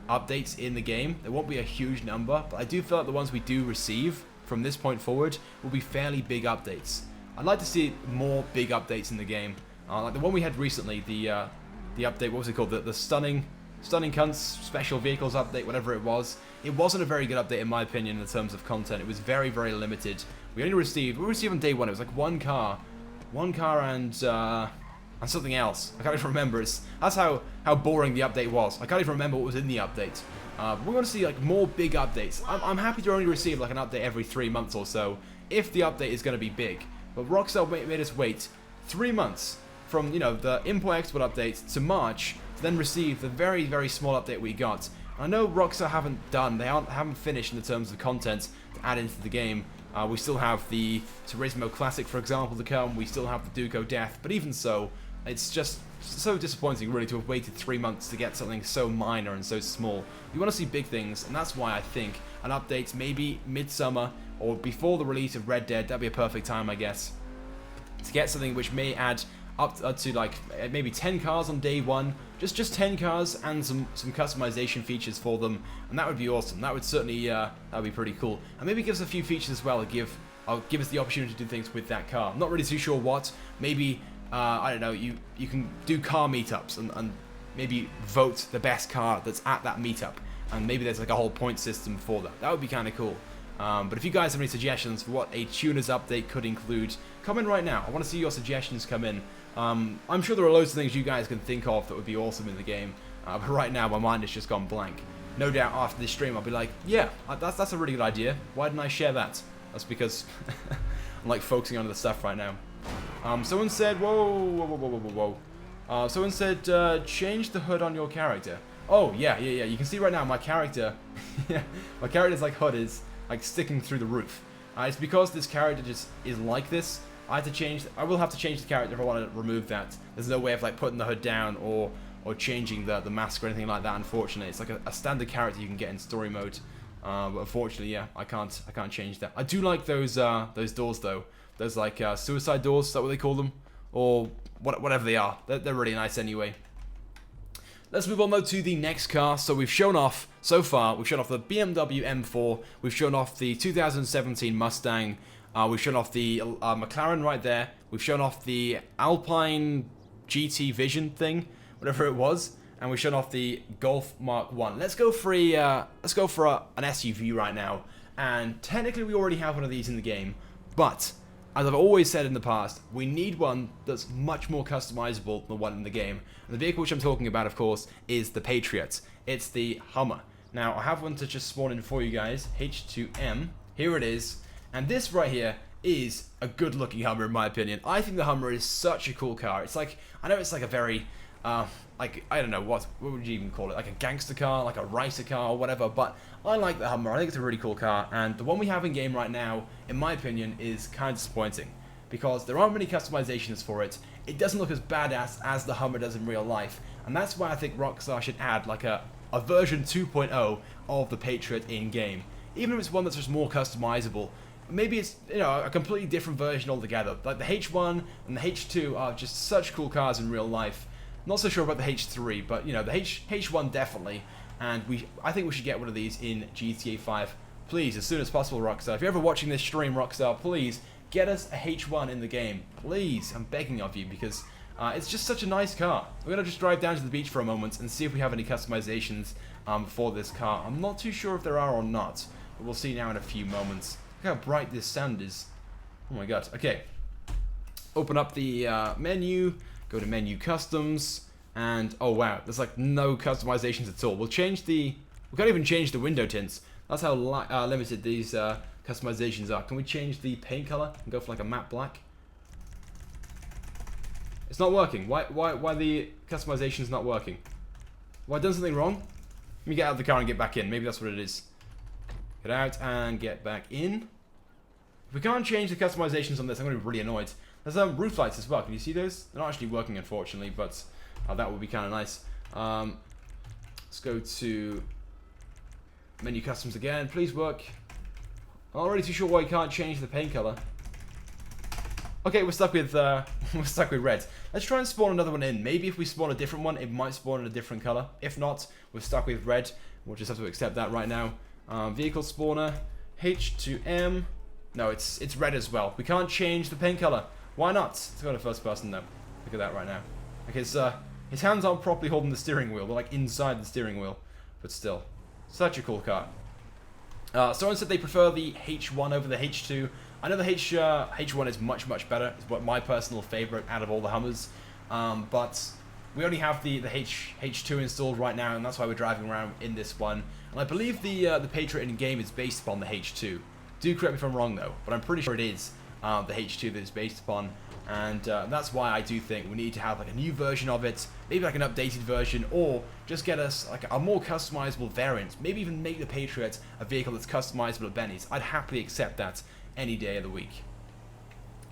updates in the game. There won't be a huge number, but I do feel like the ones we do receive from this point forward will be fairly big updates. I'd like to see more big updates in the game. Like the one we had recently, the update, what was it called? The Stunning Cunts Special Vehicles update, whatever it was. It wasn't a very good update in my opinion in terms of content. It was very, very limited. We received on day one, it was like one car and something else. I can't even remember. That's how boring the update was. I can't even remember what was in the update. We want to see like more big updates. I'm happy to only receive like an update every 3 months or so, if the update is going to be big. But Rockstar made us wait 3 months from, you know, the import-export update to March to then receive the very, very small update we got. I know Rockstar haven't finished in the terms of content to add into the game. We still have the Turismo Classic, for example, to come. We still have the Duco Death, but even so, it's just so disappointing, really, to have waited 3 months to get something so minor and so small. We want to see big things, and that's why I think an update maybe midsummer or before the release of Red Dead, that'd be a perfect time, I guess, to get something which may add up to like maybe 10 cars on day one, just 10 cars and some customization features for them, and that would be awesome. That would certainly that would be pretty cool, and maybe give us a few features as well. Give us the opportunity to do things with that car. I'm not really too sure what. Maybe I don't know. You can do car meetups and maybe vote the best car that's at that meetup, and maybe there's like a whole point system for that. That would be kind of cool. But if you guys have any suggestions for what a tuners update could include, comment right now. I want to see your suggestions come in. I'm sure there are loads of things you guys can think of that would be awesome in the game, but right now my mind has just gone blank. No doubt after this stream I'll be like, yeah, that's a really good idea. Why didn't I share that? That's because I'm like focusing on other stuff right now. Someone said, whoa. Someone said, change the hood on your character. Oh, yeah. You can see right now my character, my character's like hood is like sticking through the roof. It's because this character just is like this. I will have to change the character if I want to remove that. There's no way of like putting the hood down or changing the mask or anything like that, unfortunately. It's like a standard character you can get in story mode. But unfortunately, yeah, I can't change that. I do like those doors though. Those like suicide doors, is that what they call them? Or whatever they are. They're really nice anyway. Let's move on though to the next car. So we've shown off, so far, we've shown off the BMW M4, we've shown off the 2017 Mustang, we've shown off the McLaren right there, we've shown off the Alpine GT Vision thing, whatever it was, and we've shown off the Golf Mark 1. Let's go for an SUV right now, and technically we already have one of these in the game, but as I've always said in the past, we need one that's much more customizable than the one in the game. And the vehicle which I'm talking about, of course, is the Patriot. It's the Hummer. Now, I have one to just spawn in for you guys, H2M. Here it is. And this right here is a good-looking Hummer, in my opinion. I think the Hummer is such a cool car. It's like, I know it's like a very, like, I don't know, what would you even call it? Like a gangster car, like a racer car, or whatever. But I like the Hummer. I think it's a really cool car. And the one we have in game right now, in my opinion, is kind of disappointing. Because there aren't many customizations for it. It doesn't look as badass as the Hummer does in real life. And that's why I think Rockstar should add like a version 2.0 of the Patriot in game. Even if it's one that's just more customizable. Maybe it's, you know, a completely different version altogether. Like the H1 and the H2 are just such cool cars in real life. Not so sure about the H3, but you know, the H1 definitely. And I think we should get one of these in GTA 5. Please, as soon as possible, Rockstar. If you're ever watching this stream, Rockstar, please get us a H1 in the game. Please, I'm begging of you, because it's just such a nice car. We're going to just drive down to the beach for a moment and see if we have any customizations for this car. I'm not too sure if there are or not, but we'll see now in a few moments. Look how bright this sand is. Oh my god. Okay. Open up the menu, go to menu customs, and oh wow, there's like no customizations at all. We can't even change the window tints. That's how limited these customizations are. Can we change the paint color and go for like a matte black? It's not working. Why the customization's not working? Have I done something wrong? Let me get out of the car and get back in. Maybe that's what it is. Get out and get back in. If we can't change the customizations on this, I'm going to be really annoyed. There's roof lights as well. Can you see those? They're not actually working, unfortunately, but that would be kind of nice. Let's go to menu customs again. Please work. I'm not really too sure why you can't change the paint color. Okay, we're stuck with red. Let's try and spawn another one in. Maybe if we spawn a different one, it might spawn in a different color. If not, we're stuck with red. We'll just have to accept that right now. Vehicle spawner, H2M. No, it's red as well. We can't change the paint color. Why not? Let's go to first person though. Look at that right now. Okay, his hands aren't properly holding the steering wheel. They're like inside the steering wheel. But still, such a cool car. Someone said they prefer the H1 over the H2. I know the H1 is much better. It's my personal favorite out of all the Hummers. But we only have the H2 installed right now, and that's why we're driving around in this one. And I believe the Patriot in game is based upon the H2. Do correct me if I'm wrong though, but I'm pretty sure it is the H2 that it's based upon. And that's why I do think we need to have like a new version of it, maybe like an updated version, or just get us like a more customizable variant. Maybe even make the Patriot a vehicle that's customizable at Benny's. I'd happily accept that any day of the week.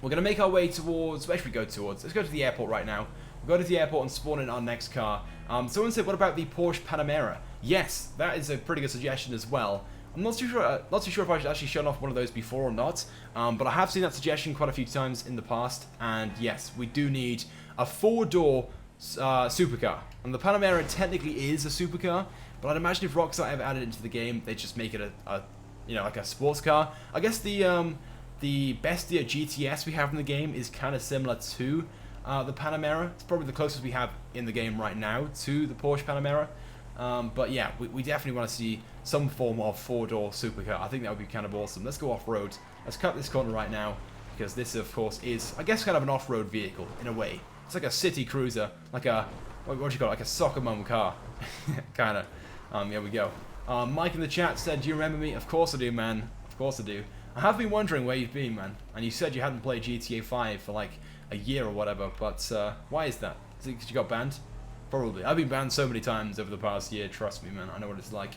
We're going to make our way towards, where should we go towards? Let's go to the airport right now. We'll go to the airport and spawn in our next car. Someone said, what about the Porsche Panamera? Yes, that is a pretty good suggestion as well. I'm not too sure if I should actually show off one of those before or not, but I have seen that suggestion quite a few times in the past, and yes, we do need a four-door supercar. And the Panamera technically is a supercar, but I'd imagine if Rockstar ever added it into the game, they'd just make it like a sports car. I guess the Bestia GTS we have in the game is kind of similar to the Panamera. It's probably the closest we have in the game right now to the Porsche Panamera. But yeah, we definitely want to see some form of four-door supercar. I think that would be kind of awesome. Let's go off-road. Let's cut this corner right now, because this, of course, is, I guess, kind of an off-road vehicle, in a way. It's like a city cruiser, like a, what do you call it, like a soccer mum car, kind of. Here we go. Mike in the chat said, do you remember me? Of course I do, man. Of course I do. I have been wondering where you've been, man. And you said you hadn't played GTA 5 for like a year or whatever, but why is that? Is it because you got banned? Probably. I've been banned so many times over the past year, trust me, man. I know what it's like.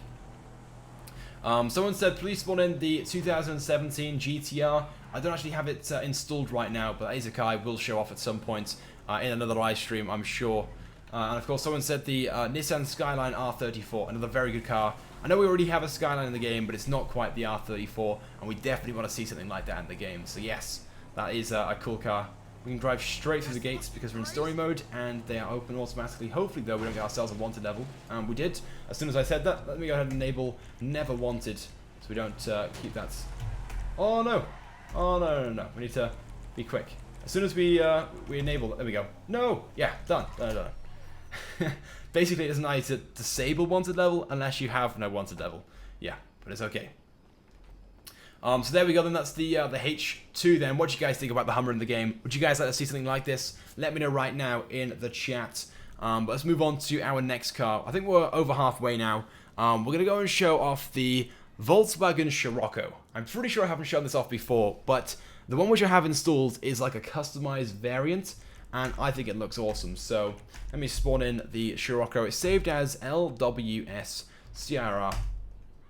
Someone said, please spawn in the 2017 GTR. I don't actually have it installed right now, but that is a car I will show off at some point in another live stream, I'm sure. And of course, someone said the Nissan Skyline R34, another very good car. I know we already have a Skyline in the game, but it's not quite the R34, and we definitely want to see something like that in the game. So yes, that is a cool car. We can drive straight through the gates because we're in story mode, and they are open automatically. Hopefully, though, we don't get ourselves a wanted level. We did. As soon as I said that, let me go ahead and enable never wanted, so we don't keep that. Oh no! Oh no! We need to be quick. As soon as we enable, there we go. No! Yeah, done. Done. Basically, it doesn't allow you to disable wanted level unless you have no wanted level. Yeah, but it's okay. So there we go then, that's the H2 then. What do you guys think about the Hummer in the game? Would you guys like to see something like this? Let me know right now in the chat. But let's move on to our next car. I think we're over halfway now. We're going to go and show off the Volkswagen Scirocco. I'm pretty sure I haven't shown this off before, but the one which I have installed is like a customized variant, and I think it looks awesome. So let me spawn in the Scirocco. It's saved as LWS Sierra,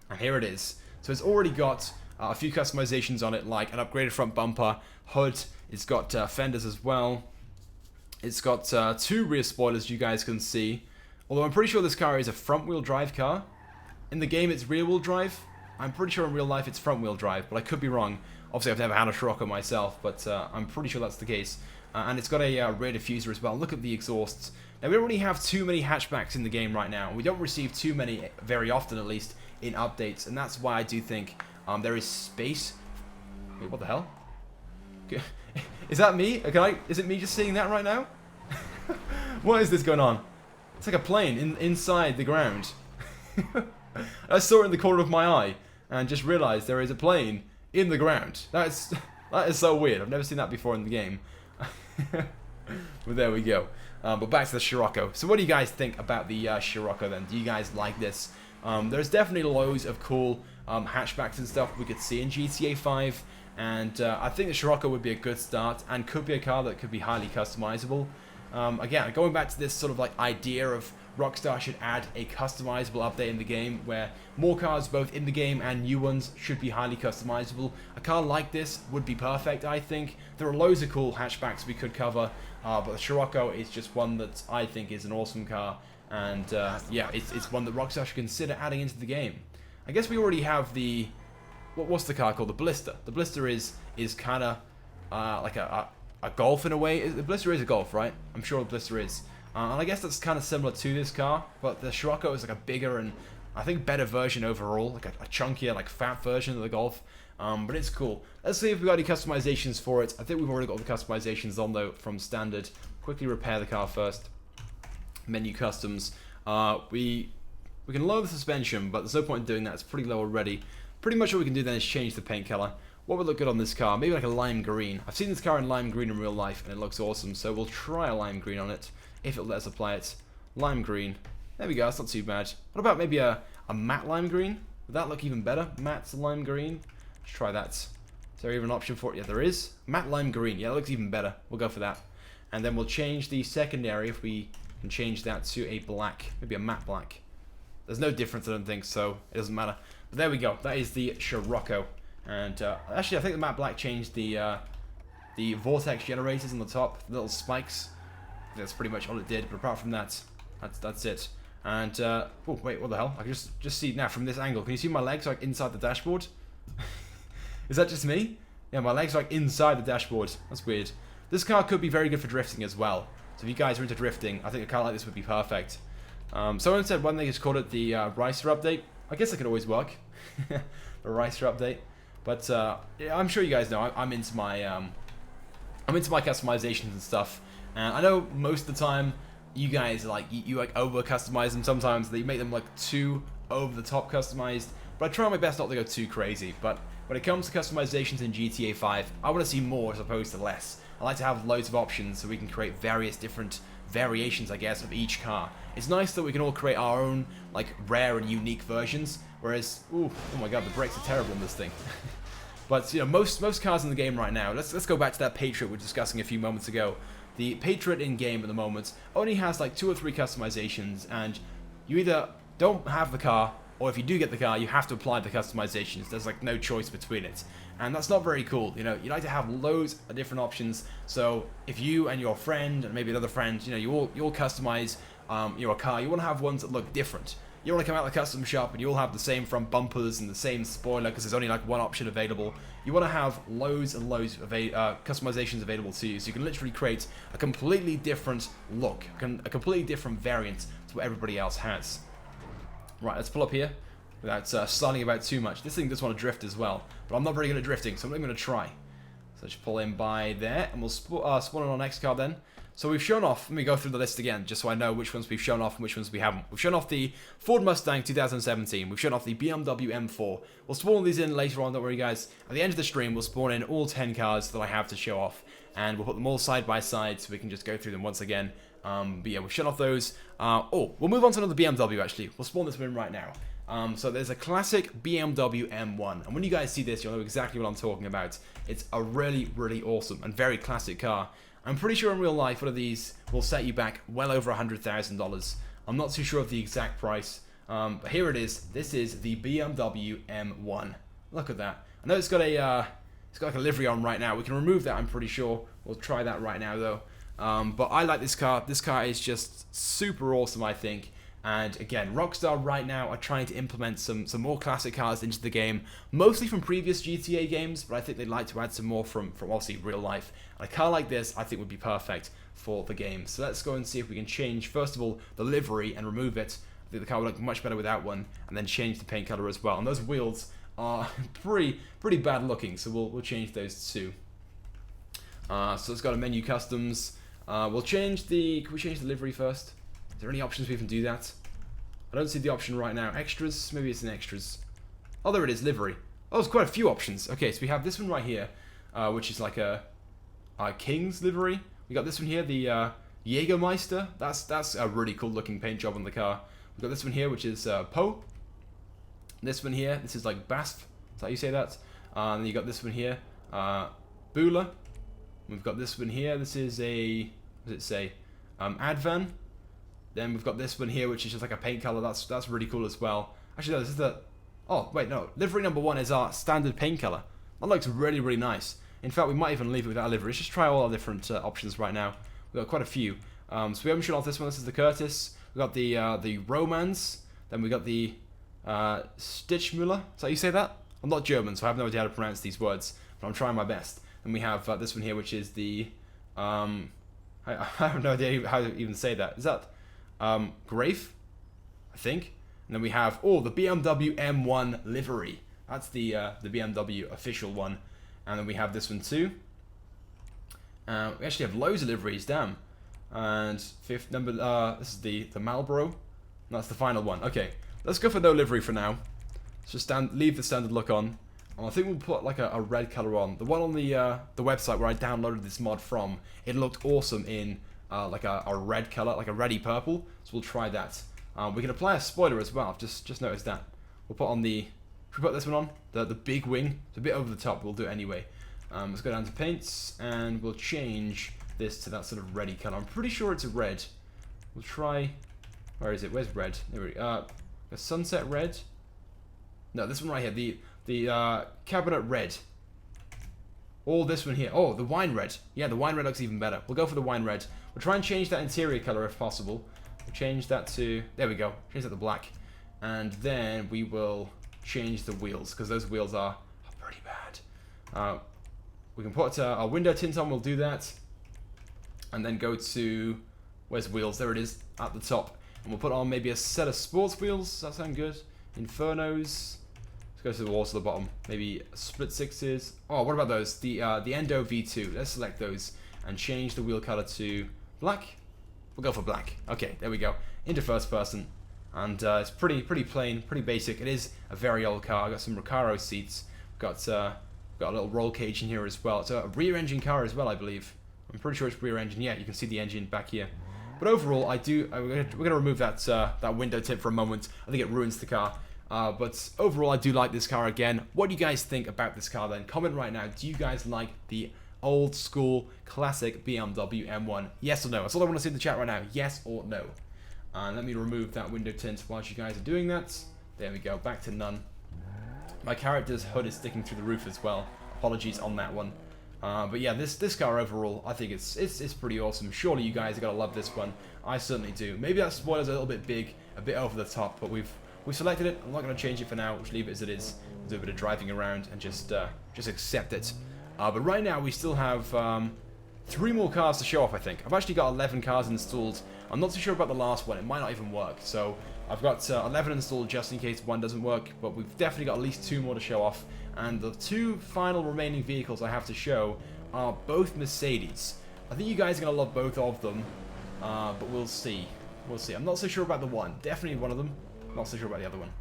and here it is. So it's already got a few customizations on it, like an upgraded front bumper, hood. It's got fenders as well. It's got 2 rear spoilers, you guys can see. Although I'm pretty sure this car is a front-wheel drive car. In the game, it's rear-wheel drive. I'm pretty sure in real life it's front-wheel drive, but I could be wrong. Obviously, I've never had a Scirocco myself, but I'm pretty sure that's the case. And it's got a rear diffuser as well. Look at the exhausts. Now, we don't really have too many hatchbacks in the game right now. We don't receive too many, very often at least, in updates. And that's why I do think there is space. Wait, what the hell? Is that me? Is it me just seeing that right now? What is this going on? It's like a plane inside the ground. I saw it in the corner of my eye and just realized there is a plane in the ground. That is so weird. I've never seen that before in the game. But there we go. But back to the Scirocco. So what do you guys think about the Scirocco then? Do you guys like this? There's definitely loads of cool hatchbacks and stuff we could see in GTA 5. And I think the Scirocco would be a good start and could be a car that could be highly customizable. Again, going back to this sort of like idea of Rockstar should add a customizable update in the game where more cars both in the game and new ones should be highly customizable. A car like this would be perfect, I think. There are loads of cool hatchbacks we could cover, but the Scirocco is just one that I think is an awesome car. And yeah, it's one that Rockstar should consider adding into the game. I guess we already have the... What's the car called? The Blister. The Blister is kind of like a Golf in a way. The Blister is a Golf, right? I'm sure the Blister is. And I guess that's kind of similar to this car, but the Scirocco is like a bigger and I think better version overall, like a chunkier, like fat version of the Golf. But it's cool. Let's see if we've got any customizations for it. I think we've already got the customizations on though from standard. Quickly repair the car first. Menu customs. We can lower the suspension, but there's no point in doing that. It's pretty low already. Pretty much what we can do then is change the paint color. What would look good on this car? Maybe like a lime green. I've seen this car in lime green in real life and it looks awesome, so we'll try a lime green on it if it'll let us apply it. Lime green. There we go, that's not too bad. What about maybe a matte lime green? Would that look even better? Matte lime green? Let's try that. Is there even an option for it? Yeah, there is. Matte lime green. Yeah, that looks even better. We'll go for that. And then we'll change the secondary if we can change that to a black. Maybe a matte black. There's no difference, I don't think, so it doesn't matter. But there we go. That is the Scirocco. And actually, I think the matte black changed the vortex generators on the top, the little spikes. That's pretty much all it did. But apart from that, that's it. And oh wait, what the hell? I can just see now from this angle. Can you see my legs like inside the dashboard? Is that just me? Yeah, my legs are like inside the dashboard. That's weird. This car could be very good for drifting as well. So if you guys are into drifting, I think a car like this would be perfect. Someone said one thing is called it the Ricer update. I guess it could always work. The Ricer update. But yeah, I'm sure you guys know I'm into my customizations and stuff. And I know most of the time you guys like you like over customize them sometimes. They make them like too over the top customized. But I try my best not to go too crazy. But when it comes to customizations in GTA 5, I want to see more as opposed to less. I like to have loads of options so we can create various different variations, I guess, of each car. It's nice that we can all create our own like rare and unique versions. Whereas, oh my god, the brakes are terrible on this thing. But you know, most cars in the game right now. Let's go back to that Patriot we were discussing a few moments ago. The Patriot in game at the moment only has like 2 or 3 customizations, and you either don't have the car, or if you do get the car, you have to apply the customizations. There's like no choice between it, and that's not very cool. You know, you like to have loads of different options. So if you and your friend and maybe another friend, you know, you all customize your car, you want to have ones that look different. You don't want to come out of the custom shop and you all have the same front bumpers and the same spoiler because there's only like one option available. You want to have loads and loads of customizations available to you, so you can literally create a completely different look, a completely different variant to what everybody else has. Right, let's pull up here without sliding about too much. This thing does want to drift as well, but I'm not very good at drifting, so I'm not even going to try. So just pull in by there, and we'll spawn on our next car then. So we've shown off, let me go through the list again, just so I know which ones we've shown off and which ones we haven't. We've shown off the Ford Mustang 2017. We've shown off the BMW M4. We'll spawn these in later on, don't worry guys. At the end of the stream, we'll spawn in all 10 cars that I have to show off. And we'll put them all side by side so we can just go through them once again. But yeah, we've shown off those. We'll move on to another BMW actually. We'll spawn this one in right now. So there's a classic BMW M1. And when you guys see this, you'll know exactly what I'm talking about. It's a really, really awesome and very classic car. I'm pretty sure in real life, one of these will set you back well over $100,000. I'm not too sure of the exact price, but here it is. This is the BMW M1. Look at that. I know it's got like a livery on right now. We can remove that, I'm pretty sure. We'll try that right now, though. But I like this car. This car is just super awesome, I think. And again, Rockstar right now are trying to implement some more classic cars into the game, mostly from previous GTA games, but I think they'd like to add some more from obviously real life. And a car like this, I think, would be perfect for the game. So let's go and see if we can change, first of all, the livery and remove it. I think the car would look much better without one, and then change the paint color as well. And those wheels are pretty bad looking, so we'll change those too. So let's go to menu customs. We'll change the, can we change the livery first? Is there any options we can do that? I don't see the option right now. Extras? Maybe it's in extras. Oh, there it is, livery. Oh, there's quite a few options. Okay, so we have this one right here, which is like a King's livery. We got this one here, the Jägermeister. That's a really cool looking paint job on the car. We've got this one here, which is Poe. This one here, this is like Basf. Is that how you say that? And then you got this one here, Bula. We've got this one here. This is a, what does it say? Advan. Then we've got this one here, which is just like a paint color. That's really cool as well. Actually, no, this is the... Oh, wait, no. Livery number 1 is our standard paint color. That looks really, really nice. In fact, we might even leave it without a livery. Let's just try all our different options right now. We've got quite a few. So we haven't shown off this one. This is the Curtis. We've got the Romance. Then we got the Stichmüller. Is that how you say that? I'm not German, so I have no idea how to pronounce these words. But I'm trying my best. And we have this one here, which is the... I have no idea how to even say that. Is that... Grafe, I think. And then we have, the BMW M1 livery. That's the BMW official one. And then we have this one too. We actually have loads of liveries, damn. And fifth number, this is the Marlboro. That's the final one. Okay, let's go for no livery for now. Let's just leave the standard look on. And I think we'll put like a red color on. The one on the website where I downloaded this mod from, it looked awesome in like a red color, like a reddy purple. So we'll try that. We can apply a spoiler as well. I've just noticed that. We'll put on the... Should we put this one on? The big wing. It's a bit over the top. We'll do it anyway. Let's go down to paints and we'll change this to that sort of reddy color. I'm pretty sure it's a red. We'll try... Where is it? Where's red? There we go. A sunset red. No, this one right here. The cabinet red. Or this one here. Oh, the wine red. Yeah, the wine red looks even better. We'll go for the wine red. We'll try and change that interior color if possible. We'll change that to... There we go. Change that to black. And then we will change the wheels, because those wheels are pretty bad. We can put our window tint on. We'll do that. And then go to... Where's wheels? There it is, at the top. And we'll put on maybe a set of sports wheels. Does that sound good? Infernos. Let's go to the walls to the bottom. Maybe split sixes. Oh, what about those? The Endo V2. Let's select those and change the wheel color to black. We'll go for black. Okay, there we go. Into first person. And it's pretty plain, pretty basic. It is a very old car. I've got some Recaro seats. Got a little roll cage in here as well. It's a rear engine car as well, I believe. I'm pretty sure it's rear engine. Yeah, you can see the engine back here. But overall, we're gonna remove that window tint for a moment. I think it ruins the car. But overall, I do like this car again. What do you guys think about this car then? Comment right now. Do you guys like the old school classic BMW M1? Yes or no? That's all I want to see in the chat right now. Yes or no? And let me remove that window tint whilst you guys are doing that. There we go. Back to none. My character's hood is sticking through the roof as well. Apologies on that one. But yeah, this car overall, I think it's pretty awesome. Surely you guys are gonna love this one. I certainly do. Maybe that spoiler's a little bit big, a bit over the top, but we've selected it. I'm not gonna change it for now. We'll just leave it as it is. We'll do a bit of driving around and just accept it. But right now we still have 3 more cars to show off, I think. I've actually got 11 cars installed. I'm not too sure about the last one. It might not even work. So I've got 11 installed just in case one doesn't work. But we've definitely got at least 2 more to show off. And the 2 final remaining vehicles I have to show are both Mercedes. I think you guys are going to love both of them, but we'll see. We'll see. I'm not so sure about the one. Definitely one of them. Not so sure about the other one.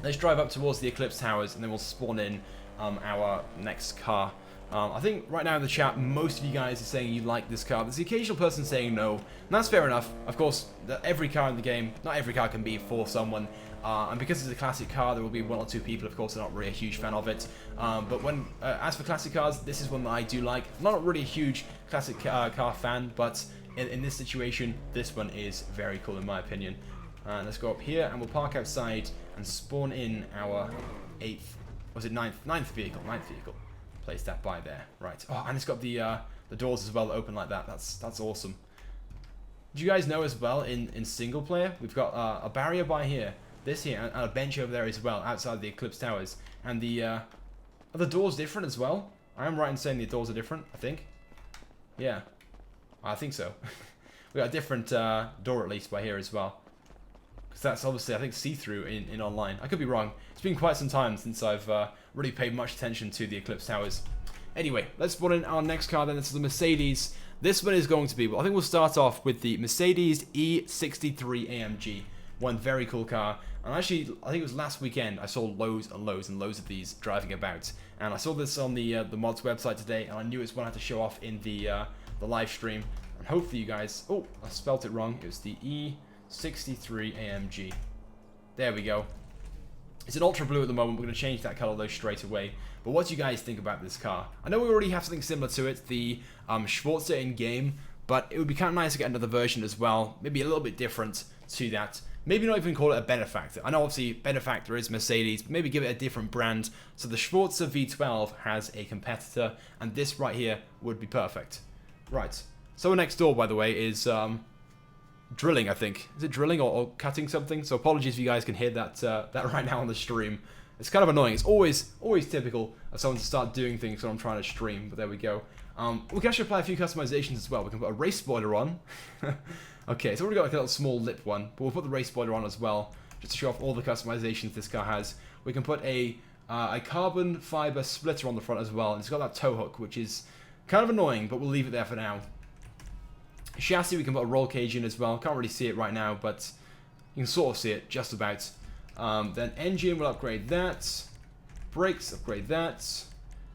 Let's drive up towards the Eclipse Towers, and then we'll spawn in our next car. I think right now in the chat, most of you guys are saying you like this car. There's the occasional person saying no, and that's fair enough. Of course, every car in the game, not every car can be for someone. And because it's a classic car, there will be one or two people, of course, that are not really a huge fan of it. But as for classic cars, this is one that I do like. I'm not really a huge classic car fan, but in this situation, this one is very cool in my opinion. Let's go up here, and we'll park outside and spawn in our ninth vehicle. Place that by there. Right. Oh, and it's got the doors as well that open like that. That's awesome. Do you guys know as well, in single player, we've got a barrier by here, this here, and a bench over there as well, outside the Eclipse Towers. And are the doors different as well? I am right in saying the doors are different, I think. Yeah. I think so. We got a different door at least by here as well. Because that's obviously, I think, see-through in online. I could be wrong. It's been quite some time since I've really paid much attention to the Eclipse Towers. Anyway, let's spawn in our next car then. This is the Mercedes. This one is going to be, well, I think we'll start off with the Mercedes E63 AMG. One very cool car. And actually, I think it was last weekend, I saw loads and loads and loads of these driving about. And I saw this on the mods website today, and I knew it's one I had to show off in the live stream. And hopefully you guys... Oh, I spelt it wrong. It was the E63 AMG. There we go. It's an ultra blue at the moment. We're going to change that color though straight away. But what do you guys think about this car? I know we already have something similar to it, the Schwarzer in game, but it would be kind of nice to get another version as well. Maybe a little bit different to that. Maybe not even call it a benefactor. I know obviously benefactor is Mercedes, but maybe give it a different brand. So the Schwarzer V12 has a competitor, and this right here would be perfect. Right. Someone next door, by the way, is drilling, I think. Is it drilling or cutting something? So apologies if you guys can hear that that right now on the stream. It's kind of annoying. It's always typical of someone to start doing things when I'm trying to stream, but there we go. We can actually apply a few customizations as well. We can put a race spoiler on. Okay, so we've already got like a little small lip one, but we'll put the race spoiler on as well, just to show off all the customizations this car has. We can put a carbon fiber splitter on the front as well, and it's got that tow hook, which is kind of annoying, but we'll leave it there for now. Chassis, we can put a roll cage in as well. Can't really see it right now, but you can sort of see it just about. Then engine, we'll upgrade that. Brakes, upgrade that.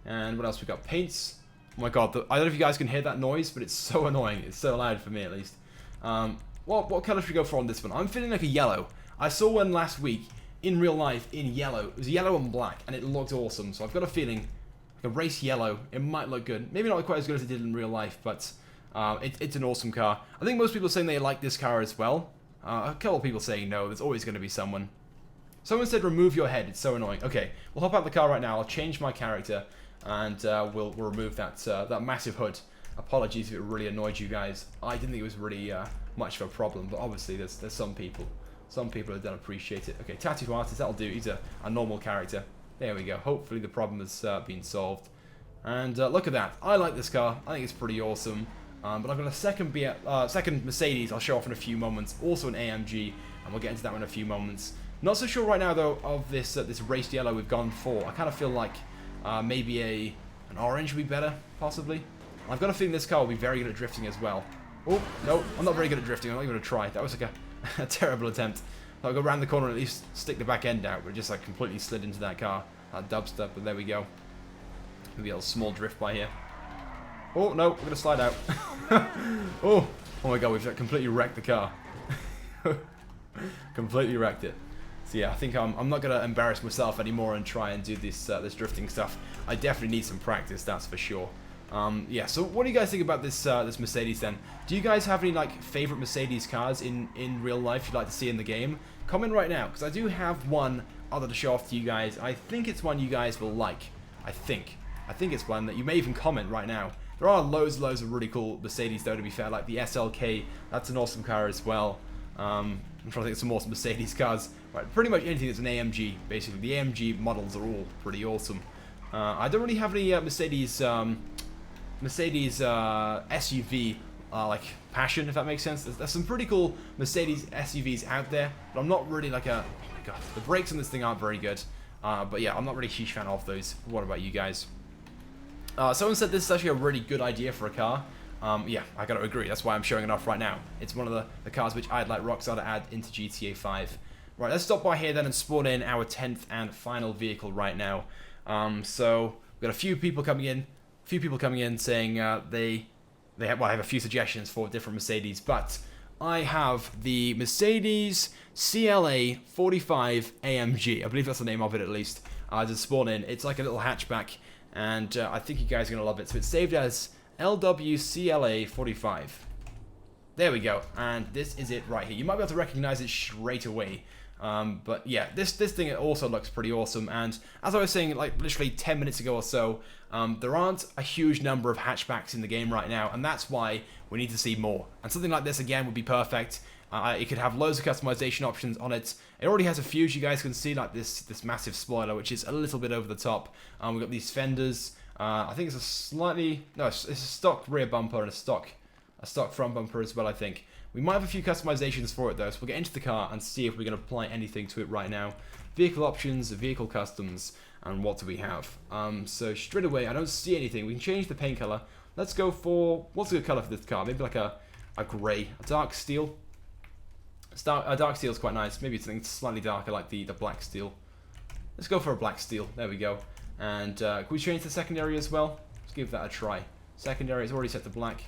And what else we got? Paints. Oh my god, I don't know if you guys can hear that noise, but it's so annoying. It's so loud for me at least. What color should we go for on this one? I'm feeling like a yellow. I saw one last week in real life in yellow. It was yellow and black, and it looked awesome. So I've got a feeling like a race yellow. It might look good. Maybe not quite as good as it did in real life, but it's an awesome car. I think most people are saying they like this car as well. A couple of people saying no. There's always going to be someone. Someone said remove your head. It's so annoying. Okay, we'll hop out the car right now. I'll change my character, and we'll remove that that massive hood. Apologies if it really annoyed you guys. I didn't think it was really much of a problem, but obviously there's some people who don't appreciate it. Okay, tattoo artist, that'll do. He's a normal character. There we go. Hopefully the problem has been solved. And look at that. I like this car. I think it's pretty awesome. But I've got a second Mercedes I'll show off in a few moments. Also an AMG, and we'll get into that one in a few moments. Not so sure right now though of this this raced yellow we've gone for. I kind of feel like maybe an orange would be better, possibly. I've got a feeling this car will be very good at drifting as well. Oh, no, I'm not very good at drifting. I'm not even going to try. That was like a terrible attempt. I'll go around the corner and at least stick the back end out, but it just like completely slid into that car. That dubstep, but there we go. Maybe a little small drift by here. Oh, no, we're going to slide out. Oh my god, we've completely wrecked the car. Completely wrecked it. So yeah, I think I'm not going to embarrass myself anymore and try and do this this drifting stuff. I definitely need some practice, that's for sure. Yeah, so what do you guys think about this this Mercedes then? Do you guys have any like favorite Mercedes cars in real life you'd like to see in the game? Comment right now, because I do have one other to show off to you guys. I think it's one you guys will like. I think it's one that you may even comment right now. There are loads of really cool Mercedes though, to be fair, like the SLK. That's an awesome car as well. I'm trying to think of some awesome Mercedes cars. Right, pretty much anything that's an AMG, basically. The AMG models are all pretty awesome. I don't really have any Mercedes SUV like passion, if that makes sense. There's some pretty cool Mercedes SUVs out there, but I'm not really like a... Oh my god, the brakes on this thing aren't very good. But yeah, I'm not really a huge fan of those. What about you guys? Someone said this is actually a really good idea for a car. Yeah, I gotta agree. That's why I'm showing it off right now. It's one of the cars which I'd like Rockstar to add into GTA 5. Right, let's stop by here then and spawn in our 10th and final vehicle right now. So we've got a few people coming in, saying they have, well, I have a few suggestions for different Mercedes, but I have the Mercedes CLA 45 AMG. I believe that's the name of it at least. To spawn in. It's like a little hatchback, and I think you guys are gonna love it. So it's saved as LWCLA 45. There we go, and this is it right here. You might be able to recognize it straight away. But yeah, this thing also looks pretty awesome, and as I was saying like literally 10 minutes ago or so, there aren't a huge number of hatchbacks in the game right now, and that's why we need to see more. And something like this again would be perfect. It could have loads of customization options on it. It already has a few, as you guys can see, like this massive spoiler, which is a little bit over the top. We've got these fenders. I think it's a slightly, no, it's a stock rear bumper and a stock front bumper as well, I think. We might have a few customizations for it though, so we'll get into the car and see if we're going to apply anything to it right now. Vehicle options, vehicle customs, and what do we have? So straight away, I don't see anything. We can change the paint color. Let's go for, what's a good color for this car? Maybe like a grey, a dark steel. A dark steel is quite nice. Maybe something slightly darker like the black steel. Let's go for a black steel. There we go. And can we change the secondary as well? Let's give that a try. Secondary is already set to black.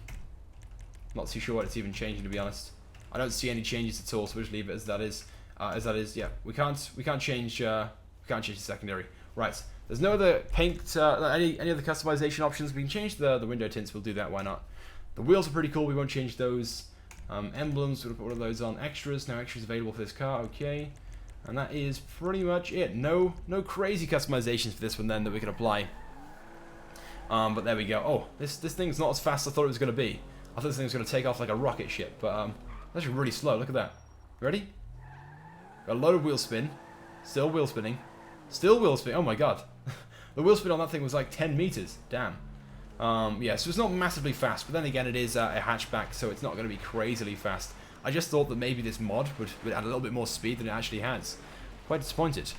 Not too sure what it's even changing, to be honest. I don't see any changes at all, so we'll just leave it as that is. Yeah, we can't change the secondary. Right. There's no other paint, any other customization options. We can change the window tints. We'll do that. Why not? The wheels are pretty cool. We won't change those. Emblems. We'll put one of those on. Extras. No extras available for this car. Okay. And that is pretty much it. No crazy customizations for this one then that we can apply. But there we go. Oh, this thing's not as fast as I thought it was going to be. I thought this thing was going to take off like a rocket ship, but that's actually really slow. Look at that. Ready? Got a load of wheel spin. Still wheel spinning. Still wheel spin. Oh my god. The wheel spin on that thing was like 10 meters. Damn. Yeah, so it's not massively fast, but then again it is a hatchback, so it's not going to be crazily fast. I just thought that maybe this mod would add a little bit more speed than it actually has. Quite disappointed.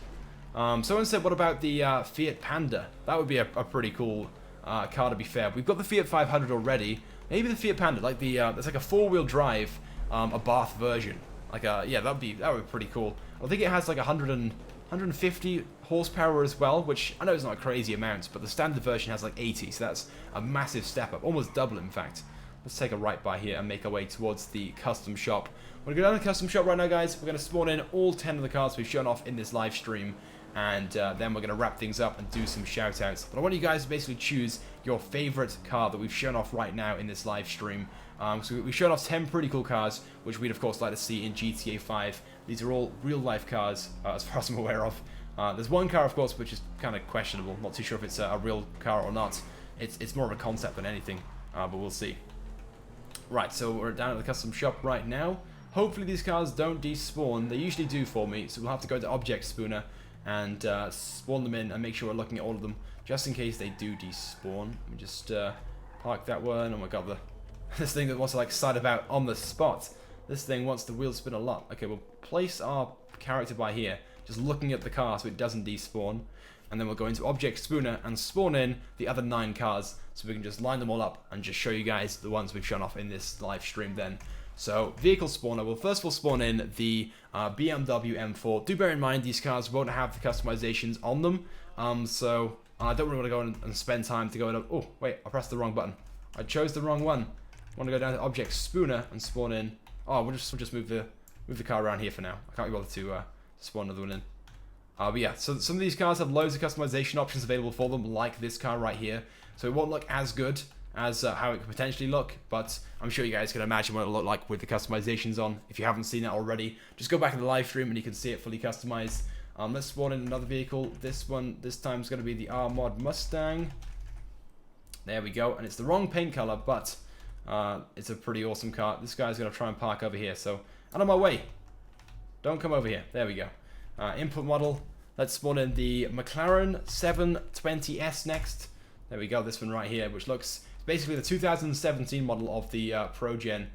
Someone said, what about the Fiat Panda? That would be a pretty cool car, to be fair. We've got the Fiat 500 already. Maybe the Fiat Panda, like the it's like a four-wheel drive, a Bath version. Like yeah, that would be pretty cool. I think it has like 150 horsepower as well, which I know is not a crazy amount, but the standard version has like 80, so that's a massive step up, almost double in fact. Let's take a right by here and make our way towards the custom shop. We're going to go down to the custom shop right now, guys. We're going to spawn in all 10 of the cars we've shown off in this live stream, and then we're going to wrap things up and do some shout outs. But I want you guys to basically choose your favorite car that we've shown off right now in this live stream. So we've shown off 10 pretty cool cars, which we'd of course like to see in GTA 5. These are all real life cars, as far as I'm aware of. There's one car, of course, which is kind of questionable. Not too sure if it's a real car or not. It's more of a concept than anything, but we'll see. Right, so we're down at the custom shop right now. Hopefully these cars don't despawn. They usually do for me, so we'll have to go to Object Spooner and spawn them in and make sure we're looking at all of them, just in case they do despawn. Let me just park that one. Oh my god, this thing that wants to like side about on the spot. This thing wants the wheel spin a lot. Okay, we'll place our character by here, just looking at the car so it doesn't despawn. And then we'll go into Object Spooner and spawn in the other 9 cars, so we can just line them all up and just show you guys the ones we've shown off in this live stream then. So, vehicle spawner, well first we'll spawn in the BMW M4. Do bear in mind these cars won't have the customizations on them, so I don't really want to go and spend time to go and... Oh, wait, I pressed the wrong button. I chose the wrong one. I want to go down to Object Spooner and spawn in... Oh, we'll just move the car around here for now. I can't be bothered to spawn another one in. But yeah, so some of these cars have loads of customization options available for them, like this car right here. So it won't look as good as how it could potentially look, but I'm sure you guys can imagine what it'll look like with the customizations on. If you haven't seen that already, just go back in the live stream and you can see it fully customized. Let's spawn in another vehicle. This time is going to be the R-Mod Mustang. There we go, and it's the wrong paint color, but it's a pretty awesome car. This guy's going to try and park over here, so out of my way. Don't come over here. There we go. Input model. Let's spawn in the McLaren 720S next. There we go, this one right here, which looks basically the 2017 model of the ProGen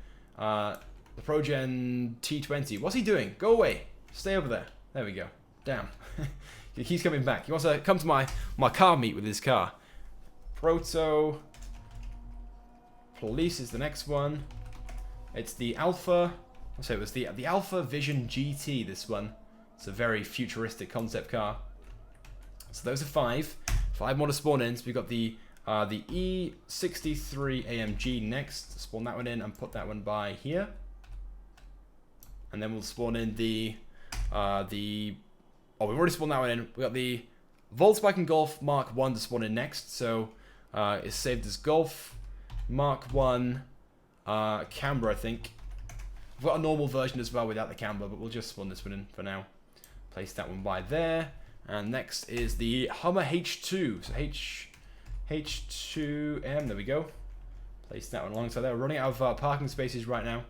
T20. What's he doing? Go away. Stay over there. There we go. Damn. He keeps coming back. He wants to come to my car meet with his car. Proto Police is the next one. It's the Alpha. So it was the Alpha Vision GT. This one. It's a very futuristic concept car. So those are 5. 5 more to spawn in. So we've got the E63 AMG next. Spawn that one in and put that one by here. And then we'll spawn in oh, we've already spawned that one in. We got the Volkswagen Golf Mark 1 to spawn in next. So it's saved as Golf Mark 1 camber, I think. We've got a normal version as well without the camber, but we'll just spawn this one in for now. Place that one by there. And next is the Hummer H2. So H2M, there we go. Place that one alongside there. We're running out of parking spaces right now.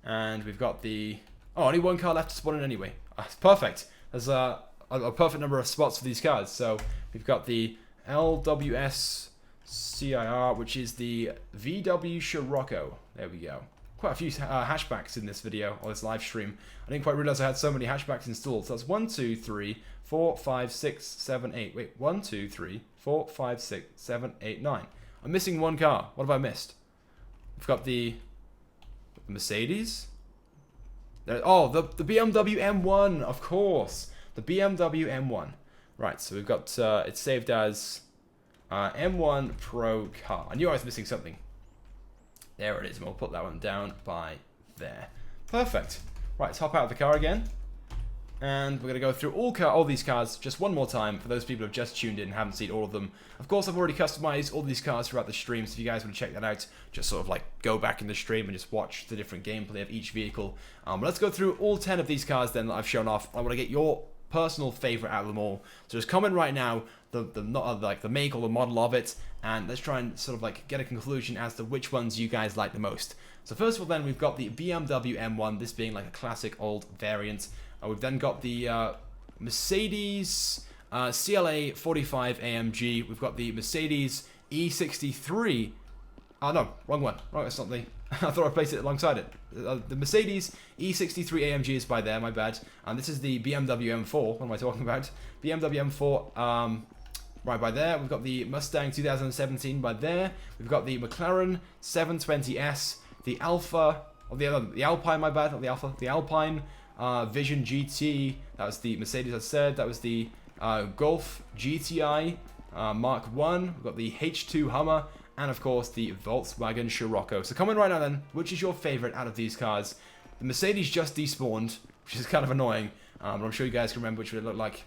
And we've got the... Oh, only one car left to spawn in anyway. It's perfect. There's a perfect number of spots for these cars. So we've got the LWS CIR, which is the VW Scirocco. There we go. Quite a few hatchbacks in this video, or this live stream. I didn't quite realize I had so many hatchbacks installed. So that's 1, 2, 3, 4, 5, 6, 7, 8. Wait, 1, 2, 3, 4, 5, 6, 7, 8, 9. I'm missing one car. What have I missed? We've got the Mercedes. Oh, the BMW M1, of course. The BMW M1. Right, so we've got, it's saved as M1 Pro car. I knew I was missing something. There it is, and we'll put that one down by there. Perfect. Right, let's hop out of the car again. And we're going to go through all these cars just one more time for those people who have just tuned in and haven't seen all of them. Of course, I've already customized all these cars throughout the stream, so if you guys want to check that out, just sort of like go back in the stream and just watch the different gameplay of each vehicle. But let's go through all 10 of these cars then that I've shown off. I want to get your personal favorite out of them all. So just comment right now the make or the model of it, and let's try and sort of like get a conclusion as to which ones you guys like the most. So first of all then, we've got the BMW M1, this being like a classic old variant. We've then got the Mercedes CLA 45 AMG. We've got the Mercedes E63. Oh no, wrong one. Right, that's not the... I thought I placed it alongside it. The Mercedes E63 AMG is by there, my bad. And this is the BMW M4. What am I talking about? BMW M4, right by there. We've got the Mustang 2017 by there. We've got the McLaren 720S, the Alpha, or the Alpine, my bad, not the Alpha, the Alpine Vision GT. That was the Mercedes I said. That was the Golf GTI Mark 1. We've got the H2 Hummer. And of course, the Volkswagen Scirocco. So comment right now then, which is your favorite out of these cars? The Mercedes just despawned, which is kind of annoying. But I'm sure you guys can remember which would it look like.